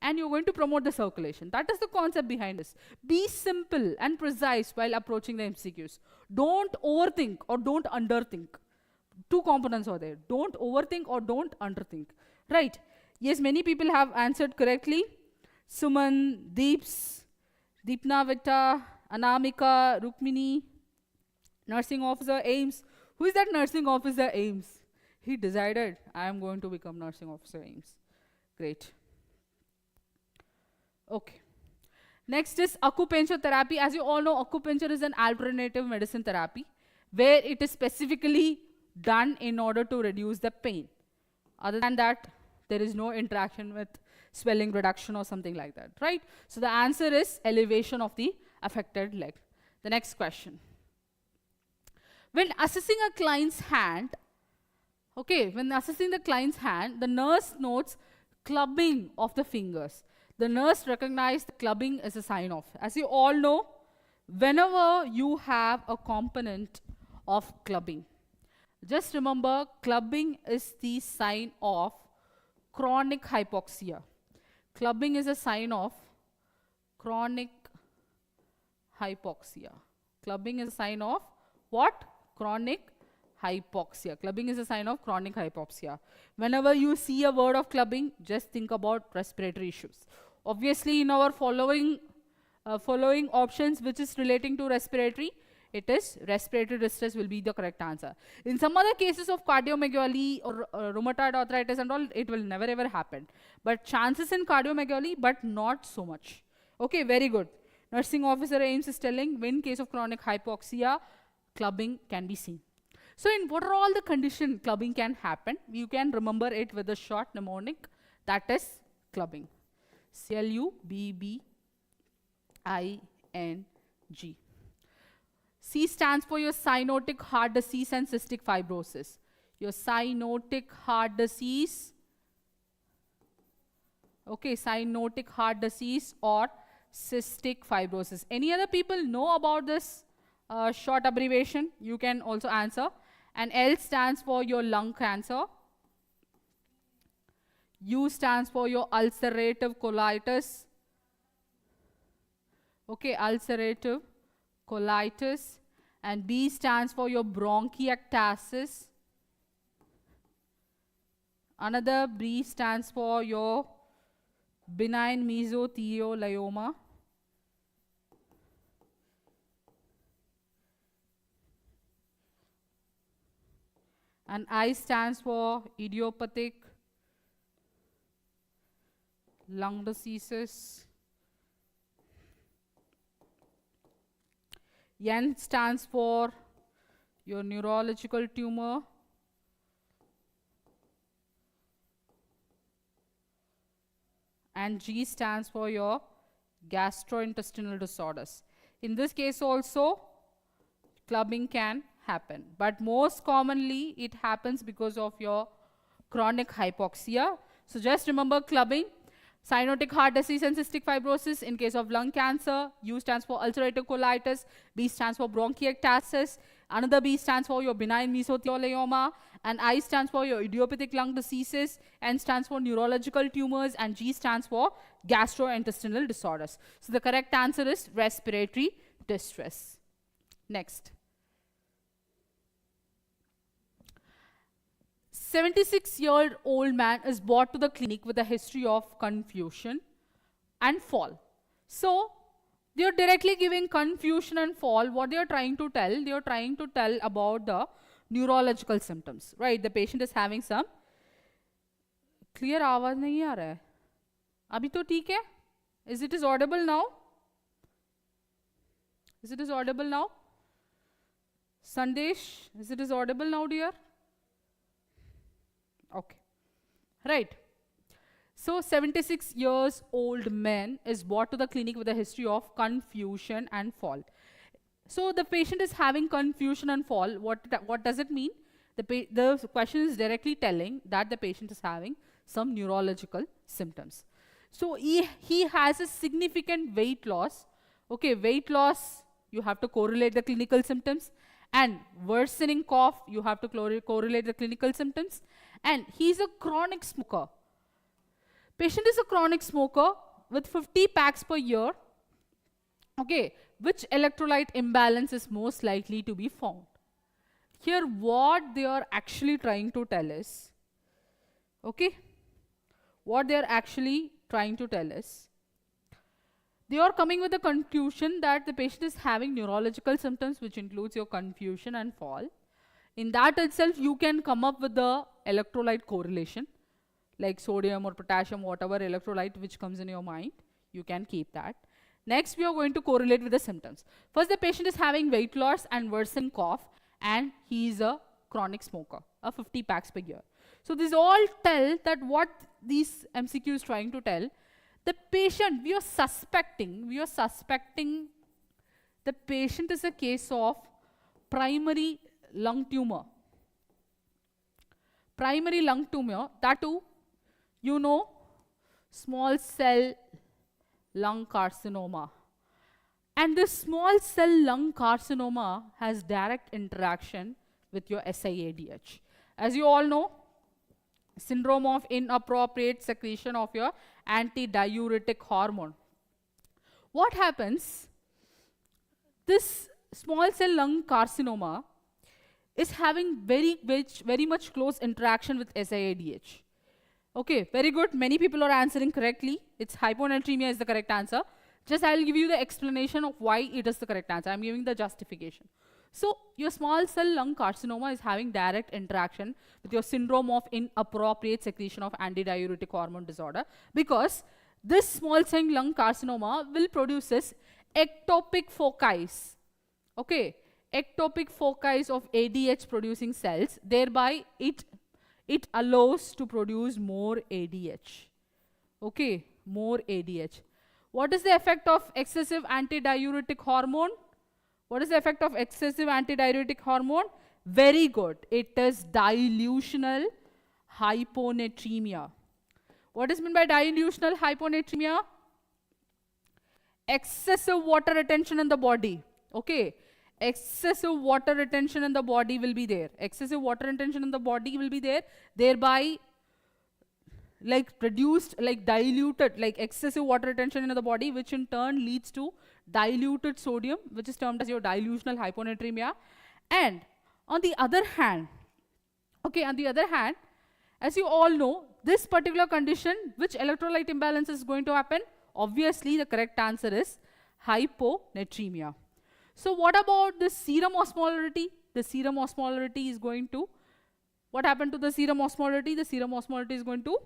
Speaker 1: and you're going to promote the circulation. That is the concept behind this. Be simple and precise while approaching the MCQs. Don't overthink or don't underthink. Two components are there. Don't overthink or don't underthink. Right? Yes, many people have answered correctly. Suman, Deeps, Deepna Vitta, Anamika, Rukmini, nursing officer aims. Who is that nursing officer aims? He decided, I am going to become nursing officer aims. Great. Okay. Next is acupuncture therapy. As you all know, acupuncture is an alternative medicine therapy where it is specifically done in order to reduce the pain. Other than that, there is no interaction with swelling reduction or something like that, right? So the answer is elevation of the affected leg. The next question. When assessing a client's hand, okay, when assessing the client's hand, the nurse notes clubbing of the fingers. The nurse recognized the clubbing as a sign of. As you all know, whenever you have a component of clubbing, just remember clubbing is the sign of chronic hypoxia. Clubbing is a sign of chronic hypoxia. Clubbing is a sign of what? Chronic hypoxia. Clubbing is a sign of chronic hypoxia. Whenever you see a word of clubbing, just think about respiratory issues. Obviously, in our following options, which is relating to respiratory, it is respiratory distress will be the correct answer. In some other cases of cardiomegaly or rheumatoid arthritis and all, it will never ever happen. But chances in cardiomegaly, but not so much. Okay, very good. Nursing officer Ames is telling, in case of chronic hypoxia, clubbing can be seen. So in what are all the conditions clubbing can happen? You can remember it with a short mnemonic, that is clubbing. C-L-U-B-B-I-N-G. C stands for your cyanotic heart disease and cystic fibrosis. Your cyanotic heart disease, okay, cyanotic heart disease or cystic fibrosis. Any other people know about this short abbreviation? You can also answer. And L stands for your lung cancer. U stands for your ulcerative colitis. Okay, ulcerative colitis. And B stands for your bronchiectasis. Another B stands for your benign mesothelioma. And I stands for idiopathic lung diseases. N stands for your neurological tumor. And G stands for your gastrointestinal disorders. In this case also, clubbing can happen. But most commonly, it happens because of your chronic hypoxia. So just remember clubbing, cyanotic heart disease and cystic fibrosis in case of lung cancer. U stands for ulcerative colitis. B stands for bronchiectasis. Another B stands for your benign mesothelioma. And I stands for your idiopathic lung diseases. N stands for neurological tumors. And G stands for gastrointestinal disorders. So the correct answer is respiratory distress. Next. 76-year-old man is brought to the clinic with a history of confusion and fall. So, they are directly giving confusion and fall. What they are trying to tell? They are trying to tell about the neurological symptoms, right? The patient is having some clear आवाज नहीं आ रहा है. अभी तो ठीक है? Is it audible now? Is it audible now? Sandesh, is it audible now, dear? Okay, right. So 76 years old man is brought to the clinic with a history of confusion and fall. So the patient is having confusion and fall. What does it mean? The question is directly telling that the patient is having some neurological symptoms. So he has a significant weight loss. Okay, weight loss, you have to correlate the clinical symptoms. And worsening cough, you have to correlate the clinical symptoms. And he's a chronic smoker. Patient is a chronic smoker with 50 packs per year. Okay, which electrolyte imbalance is most likely to be found? Here, what they are actually trying to tell is, okay, what they are actually trying to tell is, they are coming with the conclusion that the patient is having neurological symptoms, which includes your confusion and fall. In that itself, you can come up with the electrolyte correlation, like sodium or potassium, whatever electrolyte which comes in your mind. You can keep that. Next, we are going to correlate with the symptoms. First, the patient is having weight loss and worsening cough, and he is a chronic smoker, a 50 packs per year. So these all tell that what these MCQ is trying to tell. The patient, we are suspecting the patient is a case of primary lung tumor. Primary lung tumor, that too, you know, small cell lung carcinoma. And this small cell lung carcinoma has direct interaction with your SIADH. As you all know, syndrome of inappropriate secretion of your antidiuretic hormone. What happens? This small cell lung carcinoma is having very much close interaction with SIADH. Okay, very good. Many people are answering correctly. It's hyponatremia is the correct answer. Just I'll give you the explanation of why it is the correct answer. I'm giving the justification. So your small cell lung carcinoma is having direct interaction with your syndrome of inappropriate secretion of antidiuretic hormone disorder, because this small cell lung carcinoma will produces ectopic foci. Okay, ectopic foci of ADH producing cells, thereby it allows to produce more ADH. Okay, more ADH. What is the effect of excessive antidiuretic hormone? What is the effect of excessive antidiuretic hormone? Very good. It is dilutional hyponatremia. What is meant by dilutional hyponatremia? Excessive water retention in the body. Okay. Excessive water retention in the body will be there. Excessive water retention in the body will be there. Thereby, like produced, like diluted, like excessive water retention in the body, which in turn leads to diluted sodium, which is termed as your dilutional hyponatremia. And on the other hand, as you all know, this particular condition, which electrolyte imbalance is going to happen? Obviously, the correct answer is hyponatremia. So what about the serum osmolarity? The serum osmolarity is going to, what happened to the serum osmolarity? The serum osmolarity is going to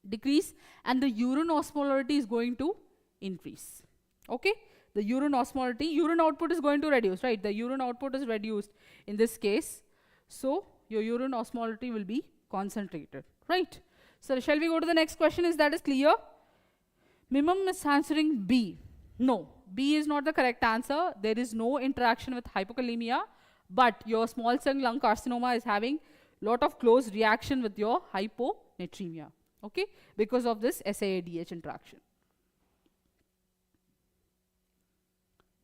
Speaker 1: decrease, and the urine osmolarity is going to increase. Okay, the urine osmolarity, urine output is going to reduce, right? The urine output is reduced in this case, so your urine osmolarity will be concentrated, right? So shall we go to the next question? Is that is clear? Mimam is answering B. No, B is not the correct answer. There is no interaction with hypokalemia, but your small cell lung carcinoma is having lot of close reaction with your hyponatremia. Okay, because of this SIADH interaction.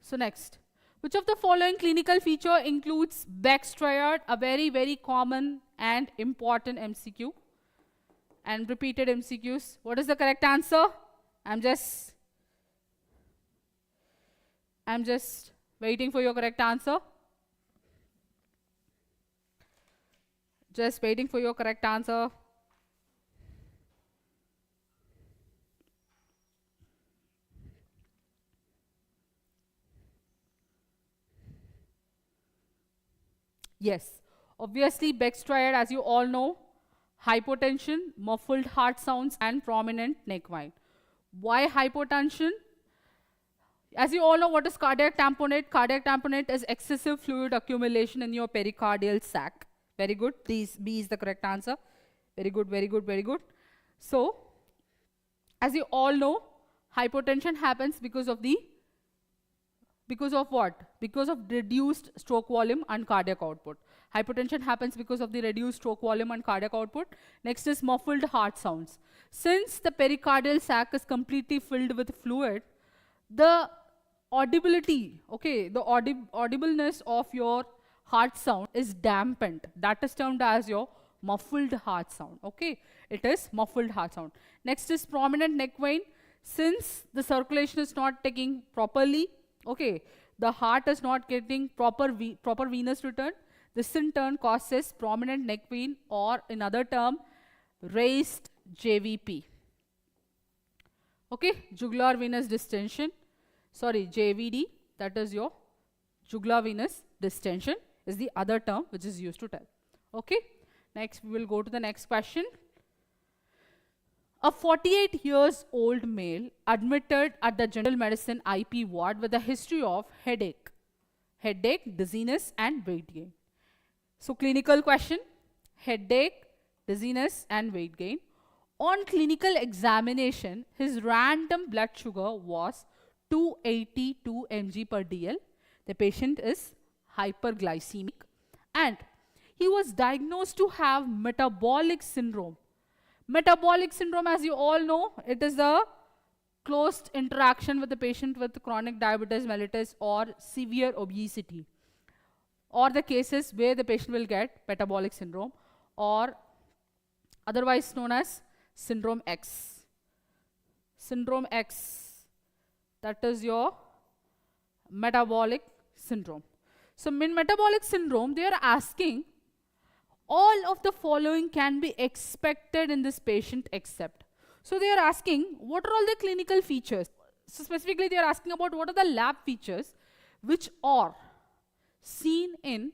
Speaker 1: So next, which of the following clinical feature includes Beck's triad, a very common and important MCQ and repeated MCQs? What is the correct answer? I'm just waiting for your correct answer. Just waiting for your correct answer. Yes, obviously Beck's triad, as you all know, hypotension, muffled heart sounds, and prominent neck whine. Why hypotension? As you all know, what is cardiac tamponade? Cardiac tamponade is excessive fluid accumulation in your pericardial sac. Very good. B is the correct answer. Very good. So, as you all know, hypotension happens because of what? Because of reduced stroke volume and cardiac output. Hypotension happens because of the reduced stroke volume and cardiac output. Next is muffled heart sounds. Since the pericardial sac is completely filled with fluid, the audibility, okay, the audibleness of your heart sound is dampened. That is termed as your muffled heart sound. Okay, it is muffled heart sound. Next is prominent neck whine. Since the circulation is not taking properly, okay, the heart is not getting proper venous return. This in turn causes prominent neck whine, or in other term, raised JVP. Okay, jugular venous distension. Sorry, JVD, that is your jugular venous distension, is the other term which is used to tell. Okay, next we will go to the next question. A 48 years old male admitted at the general medicine IP ward with a history of headache, dizziness and weight gain. So clinical question, headache, dizziness and weight gain. On clinical examination, his random blood sugar was 282 mg per dl. The patient is hyperglycemic and he was diagnosed to have metabolic syndrome. Metabolic syndrome, as you all know, it is a close interaction with the patient with chronic diabetes mellitus or severe obesity, or the cases where the patient will get metabolic syndrome, or otherwise known as syndrome X. Syndrome X, that is your metabolic syndrome. So in metabolic syndrome, they are asking all of the following can be expected in this patient except. So they are asking what are all the clinical features. So specifically they are asking about what are the lab features which are seen in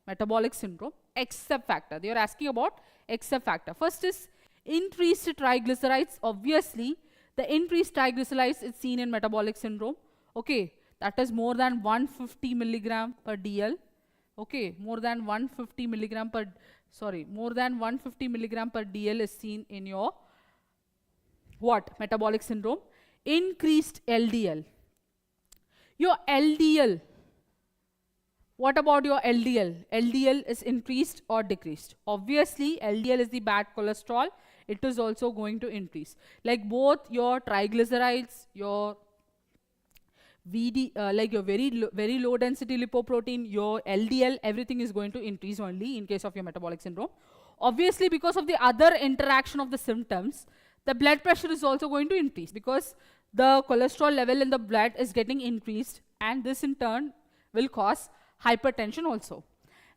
Speaker 1: metabolic syndrome except factor. They are asking about except factor. First is increased triglycerides. Obviously the increased triglycerides is seen in metabolic syndrome. Okay, that is more than 150 milligram per dl. Okay, more than 150 milligram per dl is seen in your what? Metabolic syndrome. Increased LDL. Your LDL, what about your LDL? LDL is increased or decreased? Obviously, LDL is the bad cholesterol. It is also going to increase. Like both your triglycerides, your like your very low density lipoprotein, your LDL, everything is going to increase only in case of your metabolic syndrome. Obviously, because of the other interaction of the symptoms, the blood pressure is also going to increase because the cholesterol level in the blood is getting increased, and this in turn will cause hypertension also.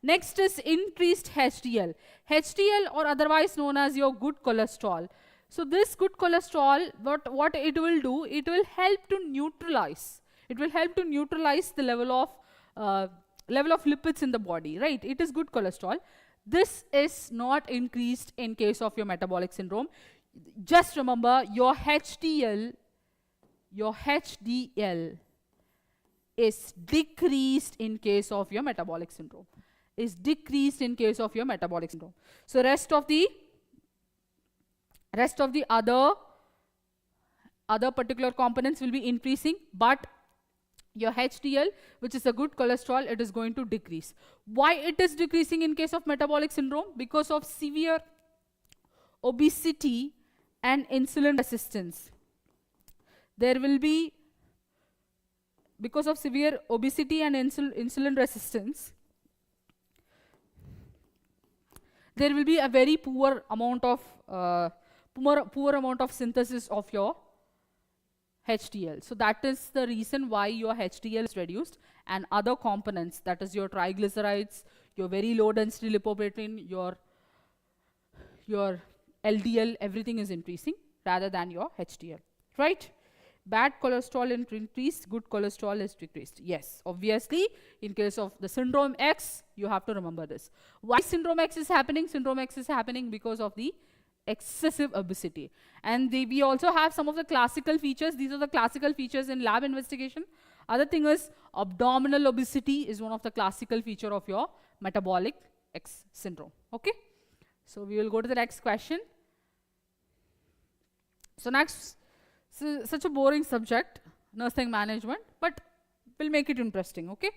Speaker 1: Next is increased HDL. HDL, or otherwise known as your good cholesterol. So this good cholesterol, what it will do, it will help to neutralize. It will help to neutralize the level of lipids in the body, right? It is good cholesterol. This is not increased in case of your metabolic syndrome. Just remember your HDL is decreased in case of your metabolic syndrome. Is decreased in case of your metabolic syndrome. So rest of the other particular components will be increasing, but your HDL, which is a good cholesterol, it is going to decrease. Why it is decreasing in case of metabolic syndrome? Because of severe obesity and insulin resistance. There will be, because of severe obesity and insulin resistance, there will be a very poor amount of synthesis of your HDL. So that is the reason why your HDL is reduced, and other components, that is your triglycerides, your very low density lipoprotein, your LDL, everything is increasing rather than your HDL, right? Bad cholesterol is increased, good cholesterol is decreased. Yes, obviously, in case of the syndrome X, you have to remember this. Why syndrome X is happening? Syndrome X is happening because of the excessive obesity. And we also have some of the classical features. These are the classical features in lab investigation. Other thing is abdominal obesity is one of the classical feature of your metabolic X syndrome. Okay? So we will go to the next question. So next, such a boring subject, nursing management, but we'll make it interesting, okay?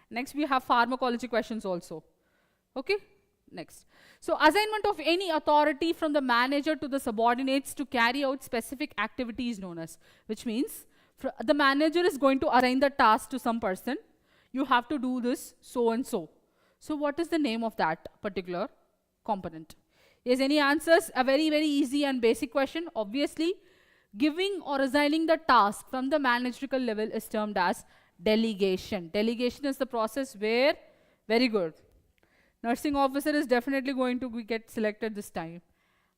Speaker 1: Next we have pharmacology questions also, okay? Next. So assignment of any authority from the manager to the subordinates to carry out specific activity is known as, which means the manager is going to assign the task to some person. You have to do this so and so. So what is the name of that particular component? Yes, any answers? A very, very easy and basic question. Obviously, giving or assigning the task from the managerial level is termed as delegation. Delegation is the process where, very good, nursing officer is definitely going to get selected this time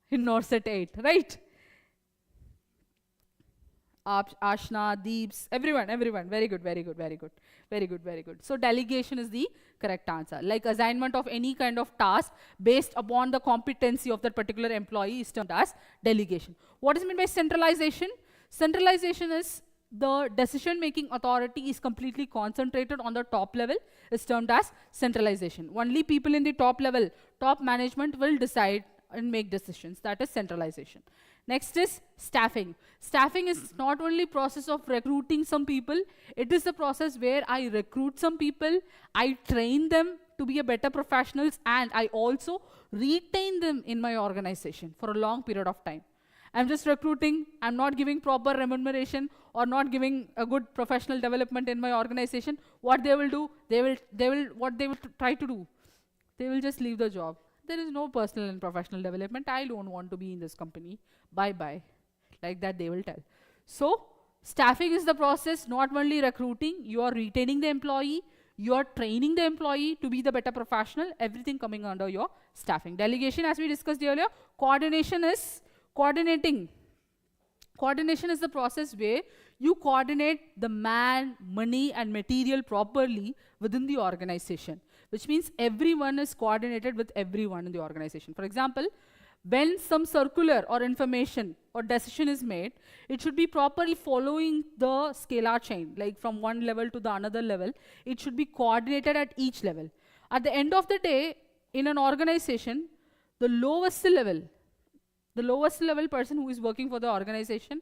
Speaker 1: in NORCET 8, right? Ashna, Deeps, everyone, very good, very good, very good. Very good, very good. So delegation is the correct answer. Like assignment of any kind of task based upon the competency of that particular employee is termed as delegation. What is meant by centralization? Centralization is the decision-making authority is completely concentrated on the top level, is termed as centralization. Only people in the top level, top management will decide and make decisions. That is centralization. Next is staffing. Staffing is not only process of recruiting some people, it is the process where I recruit some people, I train them to be a better professionals, and I also retain them in my organization for a long period of time. I'm just recruiting, I'm not giving proper remuneration or not giving a good professional development in my organization. What they will do, what they will try to do, they will just leave the job. There is no personal and professional development. I don't want to be in this company. Bye-bye. Like that they will tell. So, staffing is the process, not only recruiting, you are retaining the employee, you are training the employee to be the better professional, everything coming under your staffing. Delegation, as we discussed earlier, coordination is coordinating. Coordination is the process where you coordinate the man, money, and material properly within the organization, which means everyone is coordinated with everyone in the organization. For example, when some circular or information or decision is made, it should be properly following the scalar chain, like from one level to the another level. It should be coordinated at each level. At the end of the day, in an organization, the lowest level person who is working for the organization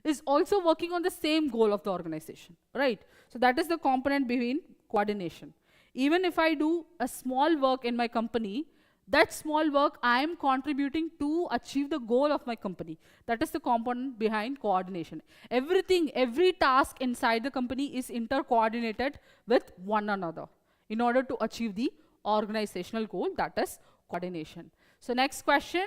Speaker 1: is also working on the same goal of the organization, right? So that is the component between coordination. Even if I do a small work in my company, that small work I am contributing to achieve the goal of my company. That is the component behind coordination. Everything, every task inside the company is inter-coordinated with one another in order to achieve the organizational goal, that is coordination. So next question.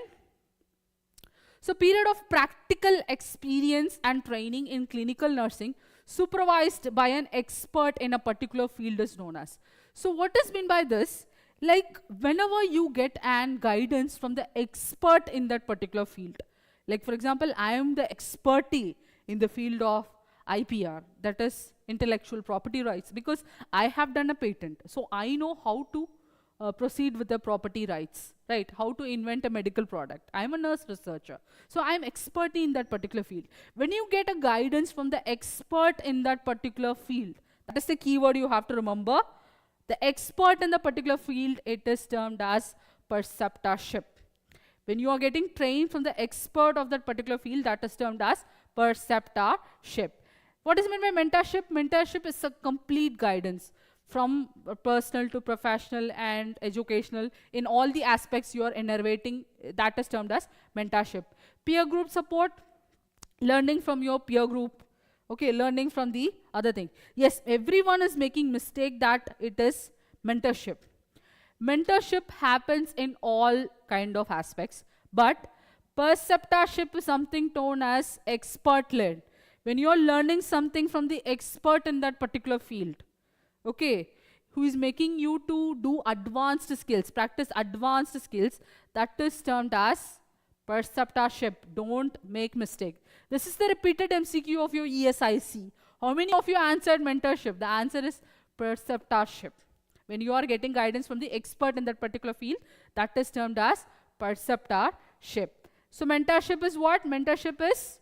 Speaker 1: So period of practical experience and training in clinical nursing supervised by an expert in a particular field is known as. So what is meant by this? Like whenever you get an guidance from the expert in that particular field, like for example, I am the expertise in the field of IPR, that is intellectual property rights, because I have done a patent. So I know how to proceed with the property rights, right? How to invent a medical product. I'm a nurse researcher. So I'm expert in that particular field. When you get a guidance from the expert in that particular field, that is the keyword you have to remember. The expert in the particular field, it is termed as preceptorship. When you are getting trained from the expert of that particular field, that is termed as preceptorship. What is meant by mentorship? Mentorship is a complete guidance from personal to professional and educational in all the aspects you are innovating. That is termed as mentorship. Peer group support, learning from your peer group. Okay, learning from the other thing. Yes, everyone is making mistake that it is mentorship. Mentorship happens in all kind of aspects, but preceptorship is something known as expert-led. When you are learning something from the expert in that particular field, okay, who is making you to do advanced skills, practice advanced skills, that is termed as preceptorship. Don't make mistake. This is the repeated MCQ of your ESIC. How many of you answered mentorship? The answer is preceptorship. When you are getting guidance from the expert in that particular field, that is termed as preceptorship. So mentorship is what? Mentorship is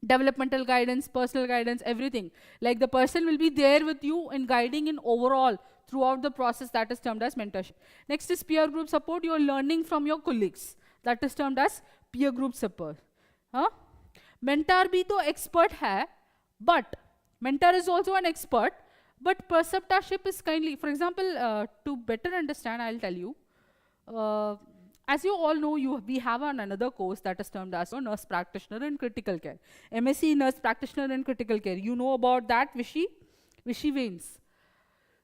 Speaker 1: developmental guidance, personal guidance, everything. Like the person will be there with you in guiding in overall throughout the process, that is termed as mentorship. Next is peer group support. You are learning from your colleagues. That is termed as peer group support. Huh? Mentor bhi to expert hai, but mentor is also an expert, but preceptorship is kindly. For example, to better understand, I'll tell you. As you all know, we have another course that is termed as Nurse Practitioner in Critical Care. MSc Nurse Practitioner in Critical Care. You know about that, Vishy Veins.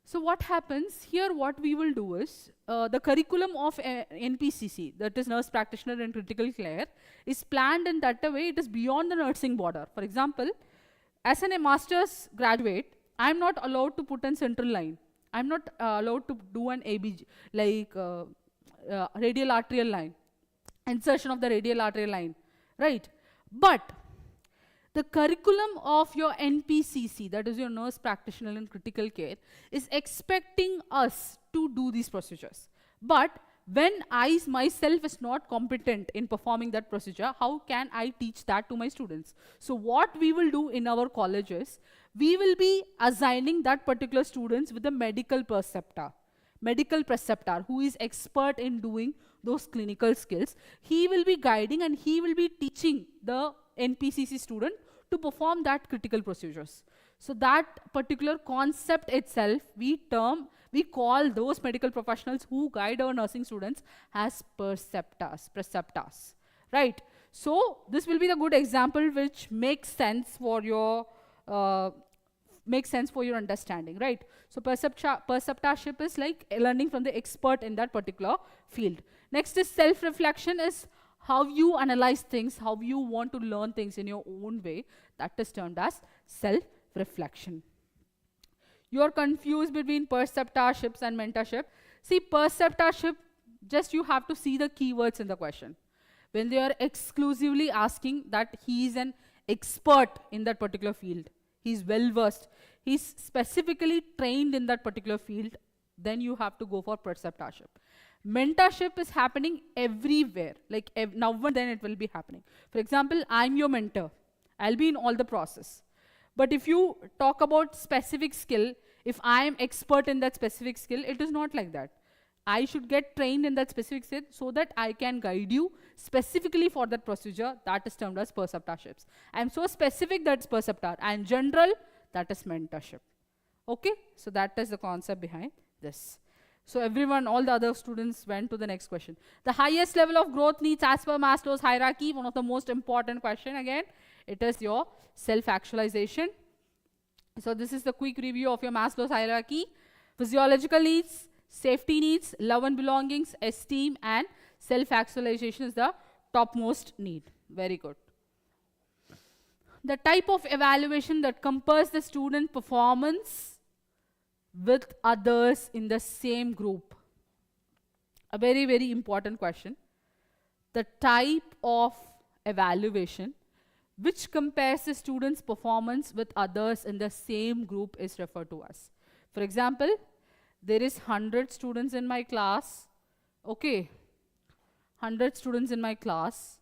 Speaker 1: So what happens here, what we will do is, the curriculum of NPCC, that is Nurse Practitioner in Critical Care, is planned in that way it is beyond the nursing border. For example, as a master's graduate, I'm not allowed to put in central line. I'm not allowed to do an ABG, like radial arterial line, insertion of the radial arterial line, right? But The curriculum of your NPCC, that is your nurse practitioner in critical care, is expecting us to do these procedures. But when I myself is not competent in performing that procedure, how can I teach that to my students? So what we will do in our colleges, we will be assigning that particular students with a medical preceptor who is expert in doing those clinical skills. He will be guiding and he will be teaching the NPCC student to perform that critical procedures. So that particular concept itself, we call those medical professionals who guide our nursing students as preceptors, right? So this will be the good example which makes sense for your understanding, right? So preceptorship is like learning from the expert in that particular field. Next is self-reflection, is how you analyze things, how you want to learn things in your own way. That is termed as self-reflection. You are confused between preceptorships and mentorship. See, preceptorship, just you have to see the keywords in the question. When they are exclusively asking that he is an expert in that particular field, he's well versed, he's specifically trained in that particular field, then you have to go for preceptorship. Mentorship is happening everywhere, like now and then it will be happening. For example, I'm your mentor, I'll be in all the process. But if you talk about specific skill, if I am expert in that specific skill, it is not like that. I should get trained in that specific skill so that I can guide you specifically for that procedure. That is termed as preceptorships. I am so specific, that's preceptor, and general, that is mentorship. Okay, so that is the concept behind this. So everyone, all the other students went to the next question. The highest level of growth needs as per Maslow's hierarchy, one of the most important question again, it is your self-actualization. So this is the quick review of your Maslow's hierarchy. Physiological needs, safety needs, love and belongings, esteem, and self-actualization is the topmost need. Very good. The type of evaluation that compares the student performance with others in the same group. A very, very important question. The type of evaluation which compares the student's performance with others in the same group is referred to as. For example, there is 100 students in my class, okay, 100 students in my class.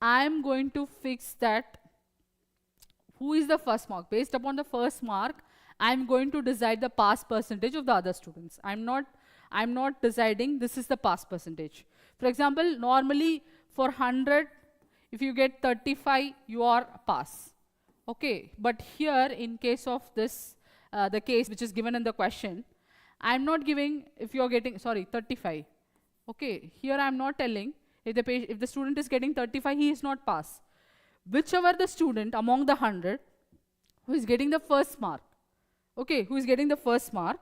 Speaker 1: I am going to fix that who is the first mark. Based upon the first mark, I am going to decide the pass percentage of the other students. I'm not deciding this is the pass percentage. For example, normally for 100, if you get 35, you are pass. Okay, but here in case of this, the case which is given in the question, I'm not giving if you're getting, 35. Okay, here I'm not telling if the student is getting 35, he is not pass. Whichever the student among the 100 who is getting the first mark, okay, who is getting the first mark,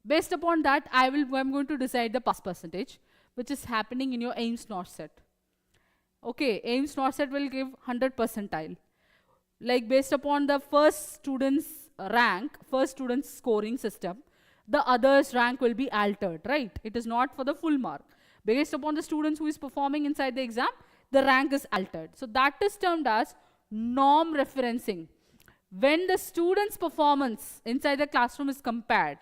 Speaker 1: based upon that, I'm going to decide the pass percentage, which is happening in your Ames-Norset. Okay, Ames-Norset will give 100 percentile. Like based upon the first student's rank, first student's scoring system, the other's rank will be altered, right? It is not for the full mark. Based upon the students who is performing inside the exam, the rank is altered. So that is termed as norm referencing. When the student's performance inside the classroom is compared,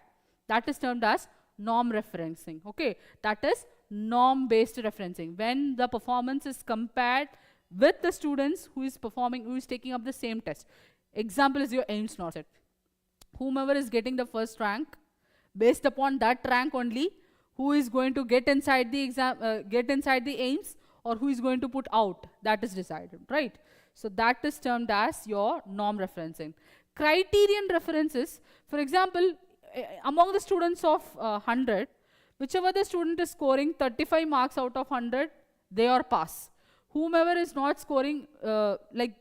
Speaker 1: that is termed as norm referencing. Okay, that is norm-based referencing. When the performance is compared with the students who is performing, who is taking up the same test. Example is your Ames-Norset. Whomever is getting the first rank, based upon that rank only, who is going to get inside the exam, get inside the Ames, or who is going to put out, that is decided, right? So that is termed as your norm referencing. Criterion references, for example, among the students of 100, whichever the student is scoring 35 marks out of 100, they are pass. Whomever is not scoring,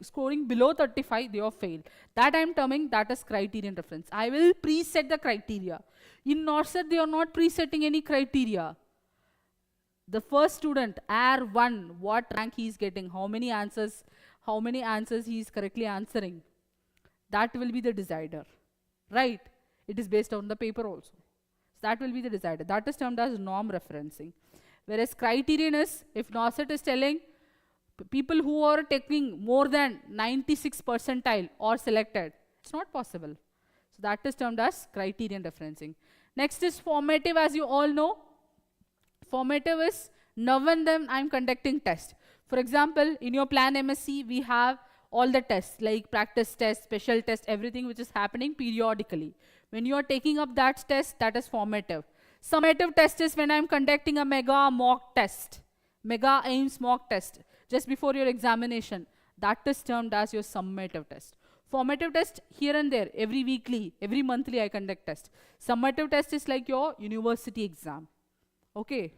Speaker 1: scoring below 35, they are fail. That I am terming that as criterion reference. I will preset the criteria. In Norset, they are not presetting any criteria. The first student, R1, what rank he is getting, how many answers he is correctly answering, that will be the decider, right? It is based on the paper also. So that will be the decider. That is termed as norm referencing. Whereas criterion is, if Norset is telling People who are taking more than 96 percentile or selected. It's not possible. So that is termed as criterion differencing. Next is formative, as you all know. Formative is now and then I'm conducting test. For example, in your plan MSc, we have all the tests like practice test, special test, everything which is happening periodically. When you are taking up that test, that is formative. Summative test is when I'm conducting a mega mock test, mega AIMS mock test, just before your examination. That is termed as your summative test. Formative test here and there, every weekly, every monthly I conduct test. Summative test is like your university exam. Okay,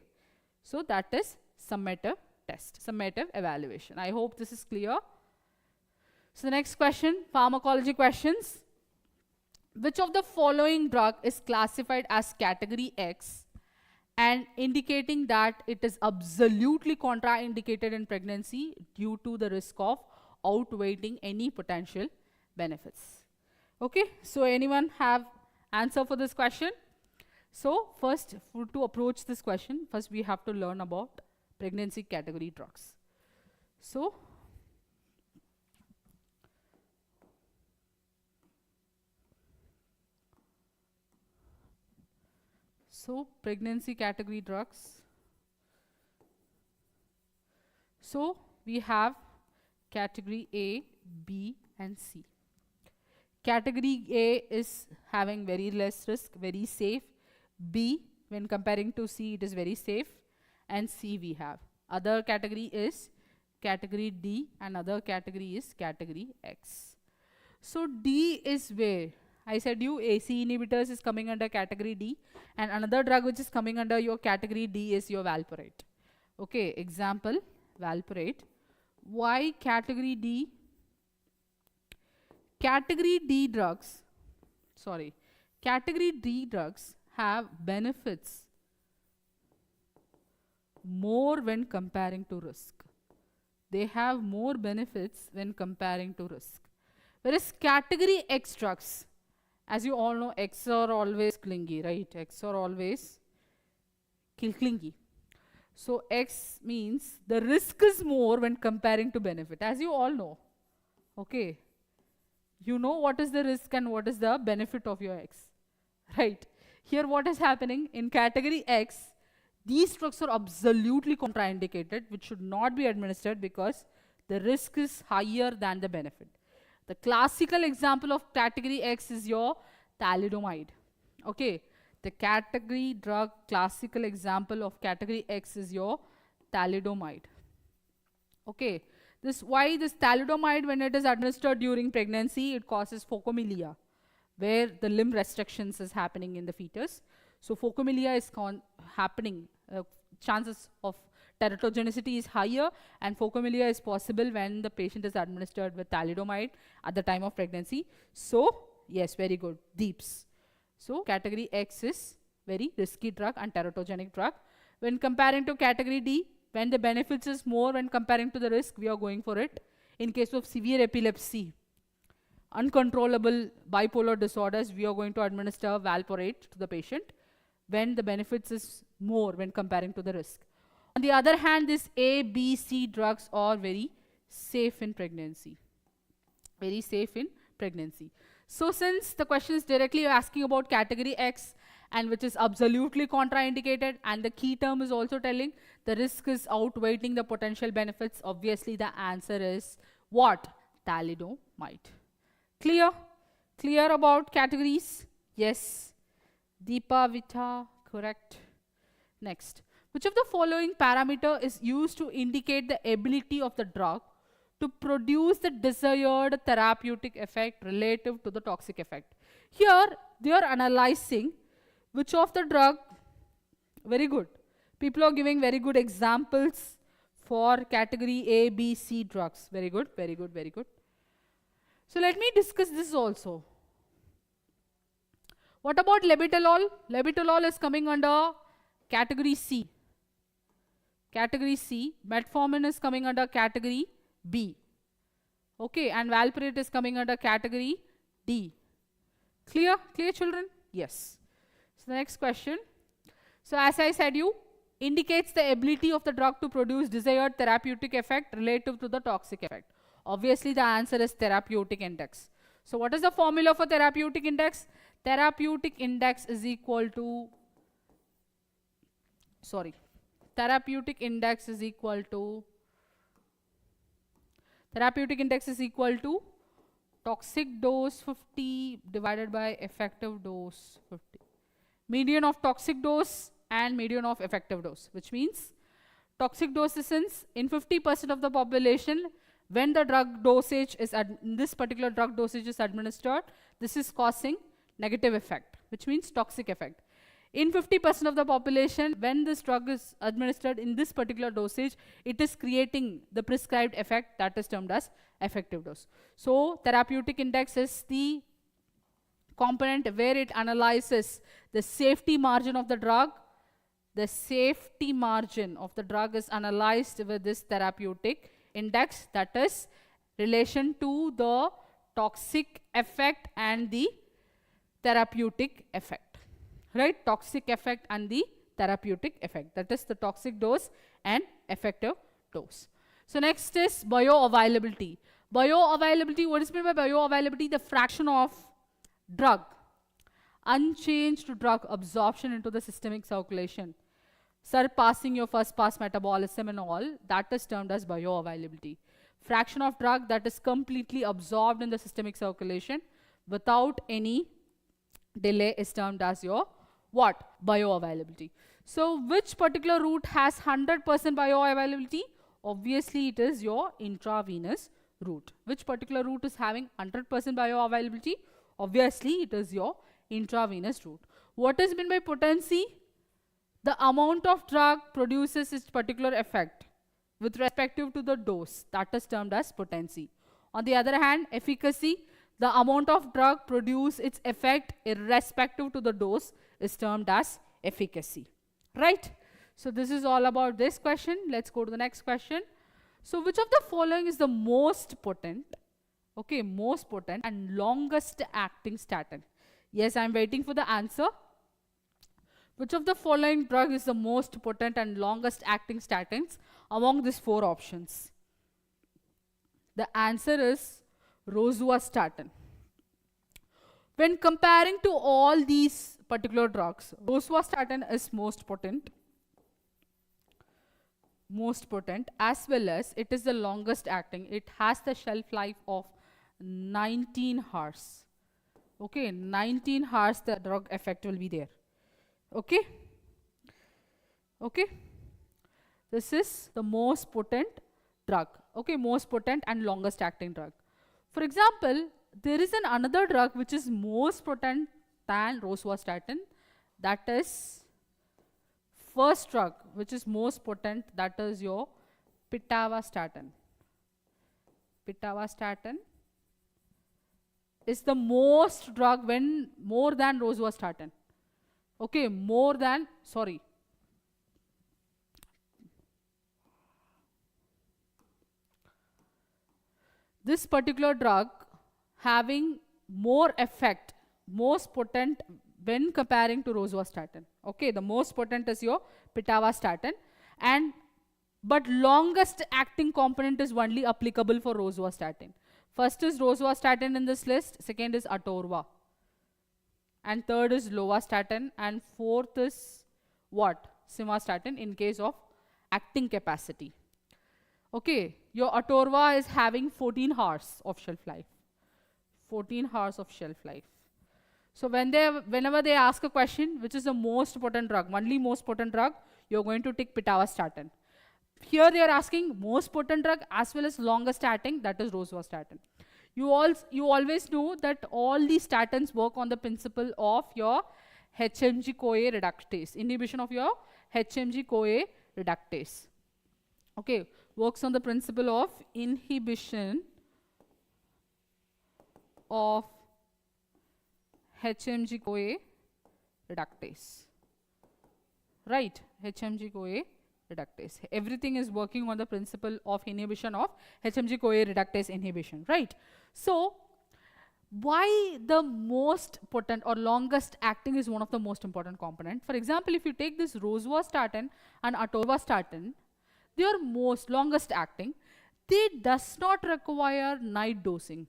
Speaker 1: so that is summative test, summative evaluation. I hope this is clear. So the next question, pharmacology questions. Which of the following drug is classified as category X and indicating that it is absolutely contraindicated in pregnancy due to the risk of outweighing any potential benefits? Okay, so anyone have answer for this question? So first, to approach this question, first we have to learn about pregnancy category drugs. So pregnancy category drugs. So we have category A, B and C. Category A is having very less risk, very safe. B, when comparing to C, it is very safe. And C we have. Other category is category D and other category is category X. So D is where? I said you AC inhibitors is coming under category D and another drug which is coming under your category D is your valproate. Okay, example, valproate. Why category D? Category D drugs have benefits more when comparing to risk. They have more benefits when comparing to risk. Whereas category X drugs, as you all know, X are always clingy, right? X are always clingy. So X means the risk is more when comparing to benefit, as you all know. Okay. You know what is the risk and what is the benefit of your X, right? Here what is happening in category X, these drugs are absolutely contraindicated, which should not be administered because the risk is higher than the benefit. The classical example of category X is your thalidomide. Okay, the category drug classical example of category X is your thalidomide. Okay, why this thalidomide, when it is administered during pregnancy, it causes phocomelia, where the limb restrictions is happening in the fetus. So phocomelia is happening, chances of teratogenicity is higher, and phocomelia is possible when the patient is administered with thalidomide at the time of pregnancy. So yes, very good, DEEPs. So category X is very risky drug and teratogenic drug. When comparing to category D, when the benefits is more when comparing to the risk, we are going for it. In case of severe epilepsy, uncontrollable bipolar disorders, we are going to administer valproate to the patient when the benefits is more when comparing to the risk. On the other hand, these A, B, C drugs are very safe in pregnancy. Very safe in pregnancy. So since the question is directly asking about category X and which is absolutely contraindicated, and the key term is also telling the risk is outweighing the potential benefits, obviously the answer is what? Thalidomide. Clear? Clear about categories? Yes. Deepa, Vita, correct. Next. Which of the following parameter is used to indicate the ability of the drug to produce the desired therapeutic effect relative to the toxic effect? Here, they are analyzing which of the drug, very good. People are giving very good examples for category A, B, C drugs. Very good, very good, very good. So let me discuss this also. What about labetalol? Labetalol is coming under category C. Category C. Metformin is coming under category B. Okay, and valproate is coming under category D. Clear? Clear, children? Yes. So the next question. So as I said you, indicates the ability of the drug to produce desired therapeutic effect relative to the toxic effect. Obviously, the answer is therapeutic index. So what is the formula for therapeutic index? Therapeutic index is equal to, therapeutic index is equal to toxic dose 50 divided by effective dose 50. Median of toxic dose and median of effective dose, which means toxic dose is in 50% of the population, when the drug dosage is, this particular drug dosage is administered, this is causing negative effect, which means toxic effect. In 50% of the population, when this drug is administered in this particular dosage, it is creating the prescribed effect that is termed as effective dose. So therapeutic index is the component where it analyzes the safety margin of the drug. The safety margin of the drug is analyzed with this therapeutic index, that is relation to the toxic effect and the therapeutic effect, right? Toxic effect and the therapeutic effect, that is the toxic dose and effective dose. So next is bioavailability. Bioavailability, what is meant by bioavailability? The fraction of drug, unchanged drug absorption into the systemic circulation, surpassing your first pass metabolism and all, that is termed as bioavailability. Fraction of drug that is completely absorbed in the systemic circulation without any delay is termed as your what? Bioavailability. So which particular route has 100% bioavailability? Obviously it is your intravenous route. Which particular route is having 100% bioavailability? Obviously it is your intravenous route. What is meant by potency? The amount of drug produces its particular effect with respect to the dose, that is termed as potency. On the other hand, efficacy, the amount of drug produce its effect irrespective to the dose is termed as efficacy, right? So this is all about this question. Let's go to the next question. So which of the following is the most potent, okay, most potent and longest acting statin? Yes, I'm waiting for the answer. Which of the following drug is the most potent and longest acting statins among these four options? The answer is rosuvastatin. When comparing to all these particular drugs, rosuvastatin is most potent, as well as it is the longest acting. It has the shelf life of 19 hours. Okay, 19 hours the drug effect will be there. Okay, okay, this is the most potent drug, okay, most potent and longest acting drug. For example, there is another drug which is most potent than rosuvastatin, that is first drug which is most potent, that is your pitavastatin. Pitavastatin is the most drug when more than rosuvastatin. Okay, more than, sorry. This particular drug having more effect, most potent when comparing to rosuvastatin. Okay, the most potent is your pitavastatin, and but longest acting component is only applicable for rosuvastatin. First is rosuvastatin in this list, second is atorva, and third is lovastatin, and fourth is what? Simvastatin in case of acting capacity. Okay, your atorva is having 14 hours of shelf life. 14 hours of shelf life. So whenever they ask a question, which is the most potent drug, only most potent drug, you're going to take pitavastatin. Here they are asking most potent drug as well as longest acting, that is rosuvastatin. You always know that all these statins work on the principle of your 𝐻𝐚G-CoA reductase, inhibition of your 𝐻𝐚G-CoA reductase. Okay, works on the principle of inhibition of 𝐻𝐚G-CoA reductase. Right, 𝐻𝐚G-CoA reductase. Everything is working on the principle of inhibition of 𝐻𝐚G-CoA reductase inhibition, right? So, Why the most potent or longest acting is one of the most important component. For example, if you take this rosuvastatin and atorvastatin, they are most longest acting. They does not require night dosing.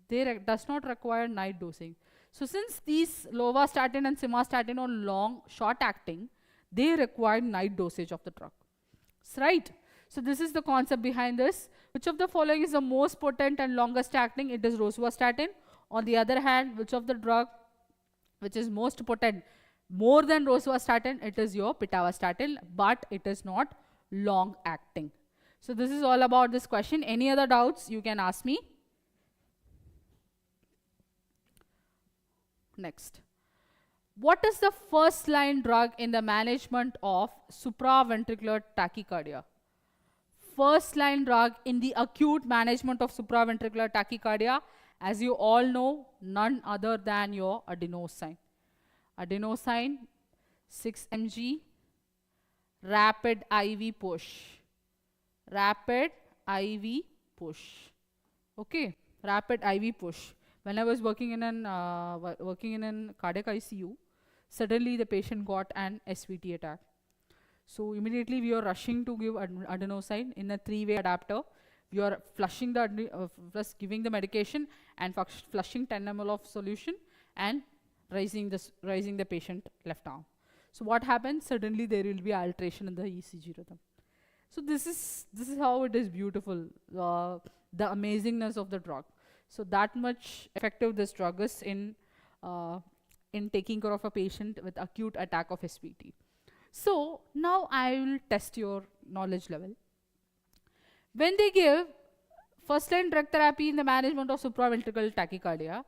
Speaker 1: Does not require night dosing. So since these lovastatin and simvastatin are long, short acting, they require night dosage of the drug. Right? So this is the concept behind this. Which of the following is the most potent and longest acting? It is rosuvastatin. On the other hand, which of the drug which is most potent, more than rosuvastatin? It is your pitavastatin, but it is not long acting. So this is all about this question. Any other doubts you can ask me? Next. What is the first line drug in the management of supraventricular tachycardia? First line drug in the acute management of supraventricular tachycardia, as you all know, none other than your adenosine. Adenosine, 6 mg, rapid IV push. Rapid IV push. Okay, rapid IV push. When I was working in an cardiac ICU, suddenly the patient got an SVT attack. So immediately we are rushing to give adenosine in a 3-way adapter. We are flushing the plus giving the medication and flushing 10 ml of solution and raising the patient left arm. So what happens? Suddenly there will be alteration in the ECG rhythm. So this is how it is beautiful, the amazingness of the drug. So that much effective this drug is in taking care of a patient with acute attack of SVT. So now I will test your knowledge level. When they give first line drug therapy in the management of supraventricular tachycardia,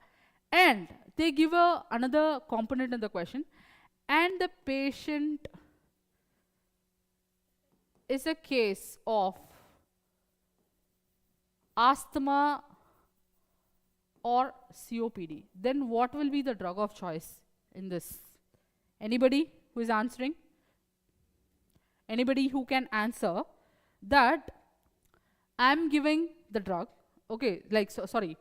Speaker 1: and they give another component in the question, and the patient is a case of asthma or COPD, then what will be the drug of choice in this? Anybody who is answering? Anybody who can answer that I'm giving the drug, okay, like, sorry,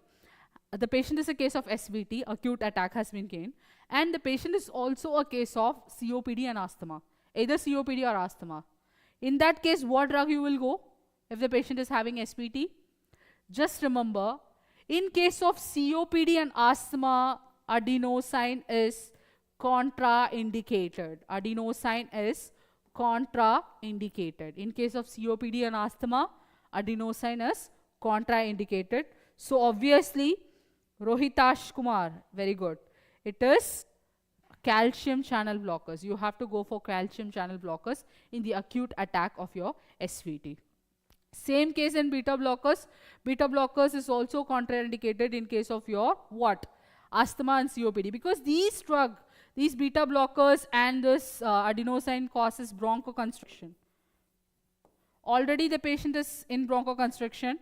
Speaker 1: the patient is a case of SVT, acute attack has been gained, and the patient is also a case of COPD and asthma, either COPD or asthma. In that case, what drug you will go if the patient is having SVT? Just remember, in case of COPD and asthma, adenosine is contraindicated. Adenosine is contraindicated. In case of COPD and asthma, adenosine is contraindicated. So obviously, Rohitash Kumar, very good. It is calcium channel blockers. You have to go for calcium channel blockers in the acute attack of your SVT. Same case in beta blockers. Beta blockers is also contraindicated in case of your what? Asthma and COPD. Because these beta blockers and this adenosine causes bronchoconstriction. Already the patient is in bronchoconstriction.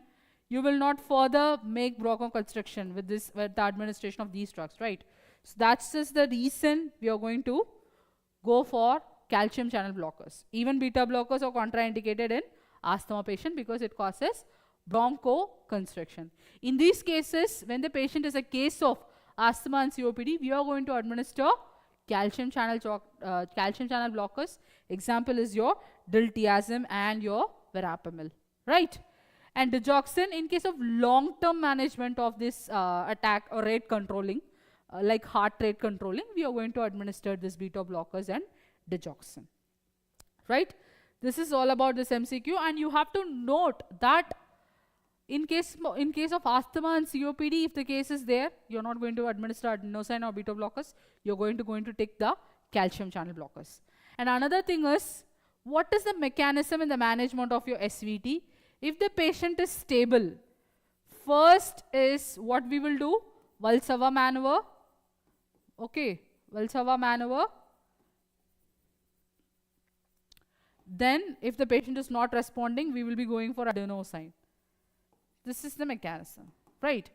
Speaker 1: You will not further make bronchoconstriction with the administration of these drugs, right? So that's just the reason we are going to go for calcium channel blockers. Even beta blockers are contraindicated in asthma patient because it causes bronchoconstriction. In these cases, when the patient is a case of asthma and COPD, we are going to administer calcium channel blockers. Example is your diltiazem and your verapamil, right? And digoxin, in case of long-term management of this attack or rate controlling, like heart rate controlling, we are going to administer this beta blockers and digoxin, right? This is all about this MCQ, and you have to note that in case of asthma and COPD, if the case is there, you're not going to administer adenosine or beta blockers. You're going to take the calcium channel blockers. And another thing is, what is the mechanism in the management of your SVT? If the patient is stable, first is what we will do, Valsalva maneuver. Okay, Valsalva maneuver. Then, if the patient is not responding, we will be going for adenosine. This is the mechanism, right?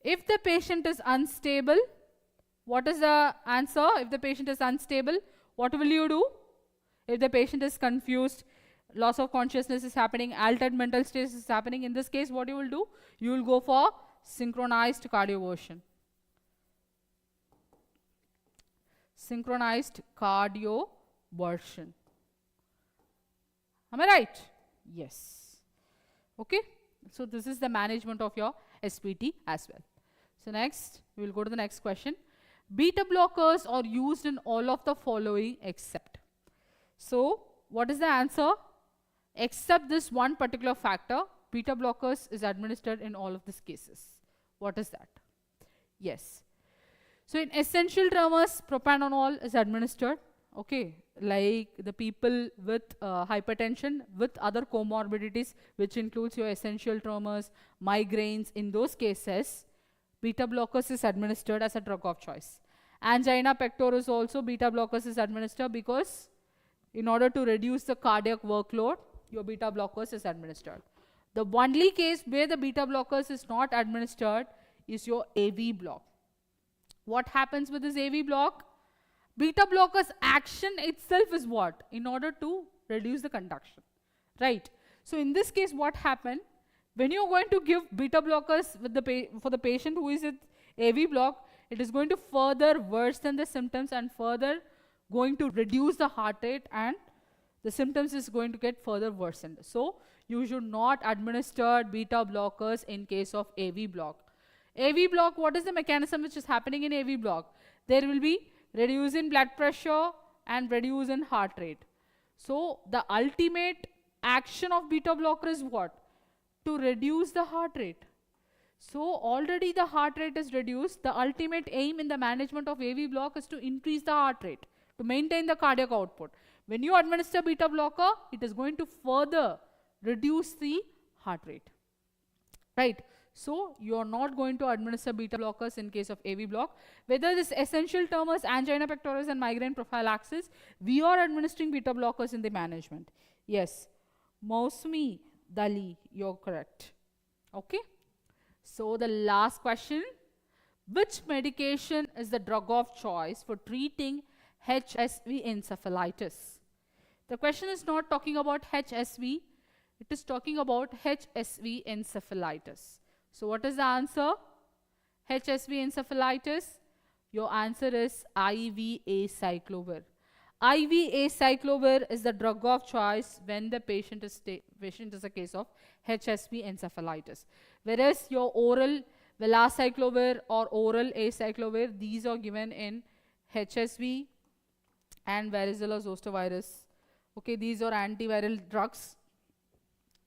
Speaker 1: If the patient is unstable, what is the answer? If the patient is unstable, what will you do? If the patient is confused, loss of consciousness is happening, altered mental state is happening, in this case, what you will do? You will go for synchronized cardioversion. Synchronized cardioversion. Am I right? Yes. Okay. So this is the management of your SPT as well. So next, we will go to the next question. Beta blockers are used in all of the following except. So what is the answer? Except this one particular factor, beta blockers is administered in all of these cases. What is that? Yes. So in essential tremors, propranolol is administered. Okay, like the people with hypertension with other comorbidities, which includes your essential tremors, migraines, in those cases, beta blockers is administered as a drug of choice. Angina pectoris also beta blockers is administered because in order to reduce the cardiac workload, your beta blockers is administered. The only case where the beta blockers is not administered is your AV block. What happens with this AV block? Beta blockers action itself is what? In order to reduce the conduction, right? So in this case, what happened? When you're going to give beta blockers with for the patient who is with AV block, it is going to further worsen the symptoms and further going to reduce the heart rate, and the symptoms is going to get further worsened. So you should not administer beta blockers in case of AV block. AV block, what is the mechanism which is happening in AV block? There will be reduce in blood pressure and reduce in heart rate. So the ultimate action of beta blocker is what? To reduce the heart rate. So already the heart rate is reduced. The ultimate aim in the management of AV block is to increase the heart rate, to maintain the cardiac output. When you administer beta blocker, it is going to further reduce the heart rate, right? So you are not going to administer beta blockers in case of AV block. Whether this essential tremors, angina pectoris and migraine prophylaxis, we are administering beta blockers in the management. Yes, Mausmi Dali, you're correct. Okay. So the last question, which medication is the drug of choice for treating HSV encephalitis? The question is not talking about HSV, it is talking about HSV encephalitis. So what is the answer? HSV encephalitis, your answer is IV acyclovir. IV acyclovir is the drug of choice when the patient is a case of HSV encephalitis. Whereas your oral valacyclovir or oral acyclovir, these are given in HSV and varicella zoster virus. Okay, these are antiviral drugs.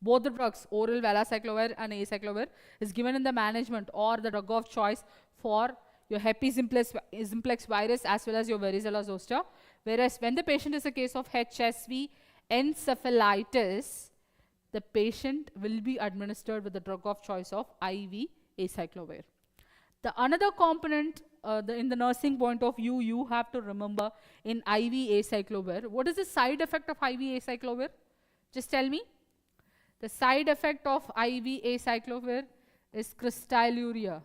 Speaker 1: Both the drugs, oral valacyclovir and acyclovir, is given in the management or the drug of choice for your herpes simplex virus as well as your varicella zoster. Whereas when the patient is a case of HSV encephalitis, the patient will be administered with the drug of choice of IV acyclovir. The another component in the nursing point of view, you have to remember in IV acyclovir, what is the side effect of IV acyclovir? Just tell me. The side effect of IV acyclovir is crystalluria.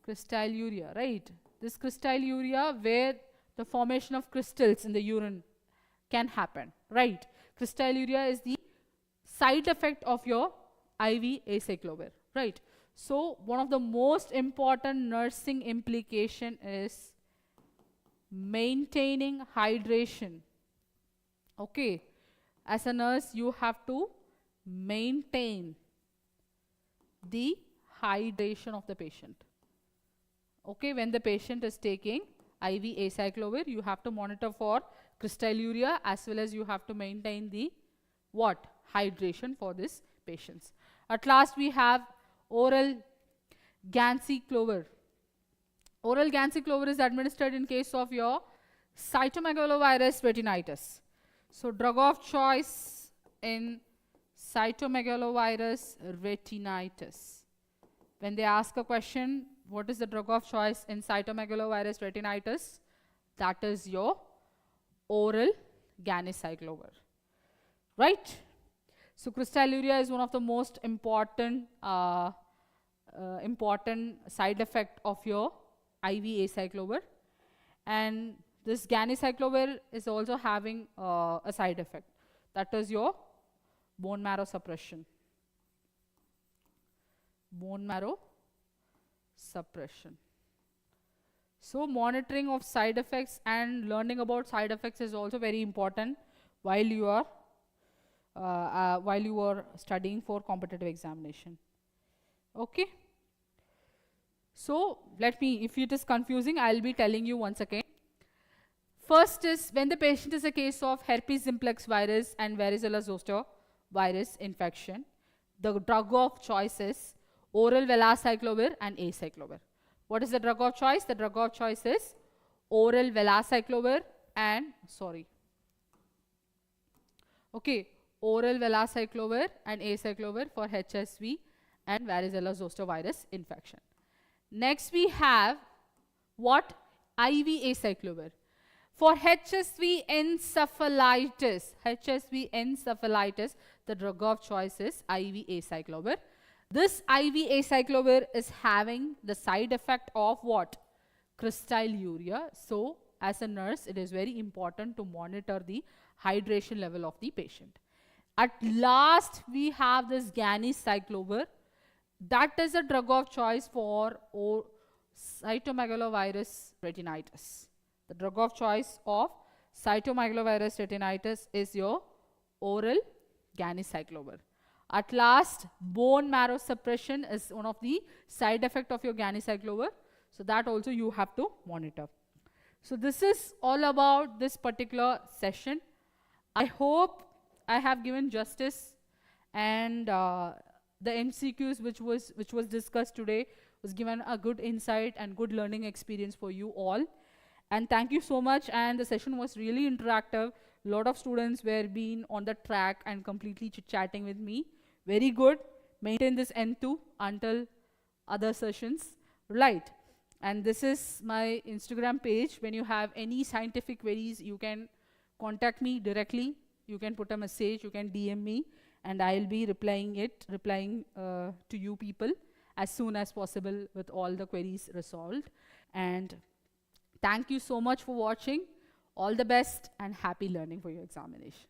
Speaker 1: Crystalluria, right? This crystalluria where the formation of crystals in the urine can happen, right? Crystalluria is the side effect of your IV acyclovir, right? So one of the most important nursing implication is maintaining hydration. Okay, as a nurse you have to maintain the hydration of the patient. Okay, when the patient is taking IV acyclovir, you have to monitor for crystalluria as well as you have to maintain the what? Hydration for these patients. At last we have oral ganciclovir. Oral ganciclovir is administered in case of your cytomegalovirus retinitis. So drug of choice in cytomegalovirus retinitis. When they ask a question, what is the drug of choice in cytomegalovirus retinitis? That is your oral ganciclovir, right? So crystalluria is one of the most important side effect of your IV acyclovir, and this ganciclovir is also having a side effect, that is your bone marrow suppression. bone marrow suppression. So monitoring of side effects and learning about side effects is also very important while you are studying for competitive examination. Okay. So let me, if it is confusing, I'll be telling you once again. First is when the patient is a case of herpes simplex virus and varicella zoster virus infection, the drug of choice is oral valacyclovir and acyclovir. What is the drug of choice? The drug of choice is oral valacyclovir and, oral valacyclovir and acyclovir for HSV and varicella zoster virus infection. Next we have what? IV acyclovir. For HSV encephalitis, the drug of choice is IV acyclovir. This IV acyclovir is having the side effect of what? Crystalluria. So, as a nurse, it is very important to monitor the hydration level of the patient. At last, we have this ganicyclovir. That is a drug of choice for cytomegalovirus retinitis. The drug of choice of cytomegalovirus retinitis is your oral ganicyclovir. At last, bone marrow suppression is one of the side effect of your ganicyclovir. So that also you have to monitor. So this is all about this particular session. I hope I have given justice, and the MCQs which was discussed today was given a good insight and good learning experience for you all. And thank you so much, and the session was really interactive. A lot of students were being on the track and completely chit-chatting with me. Very good. Maintain this N2 until other sessions. Right. And this is my Instagram page. When you have any scientific queries, you can contact me directly. You can put a message, you can DM me, and I'll be replying to you people as soon as possible with all the queries resolved. And thank you so much for watching. All the best and happy learning for your examination.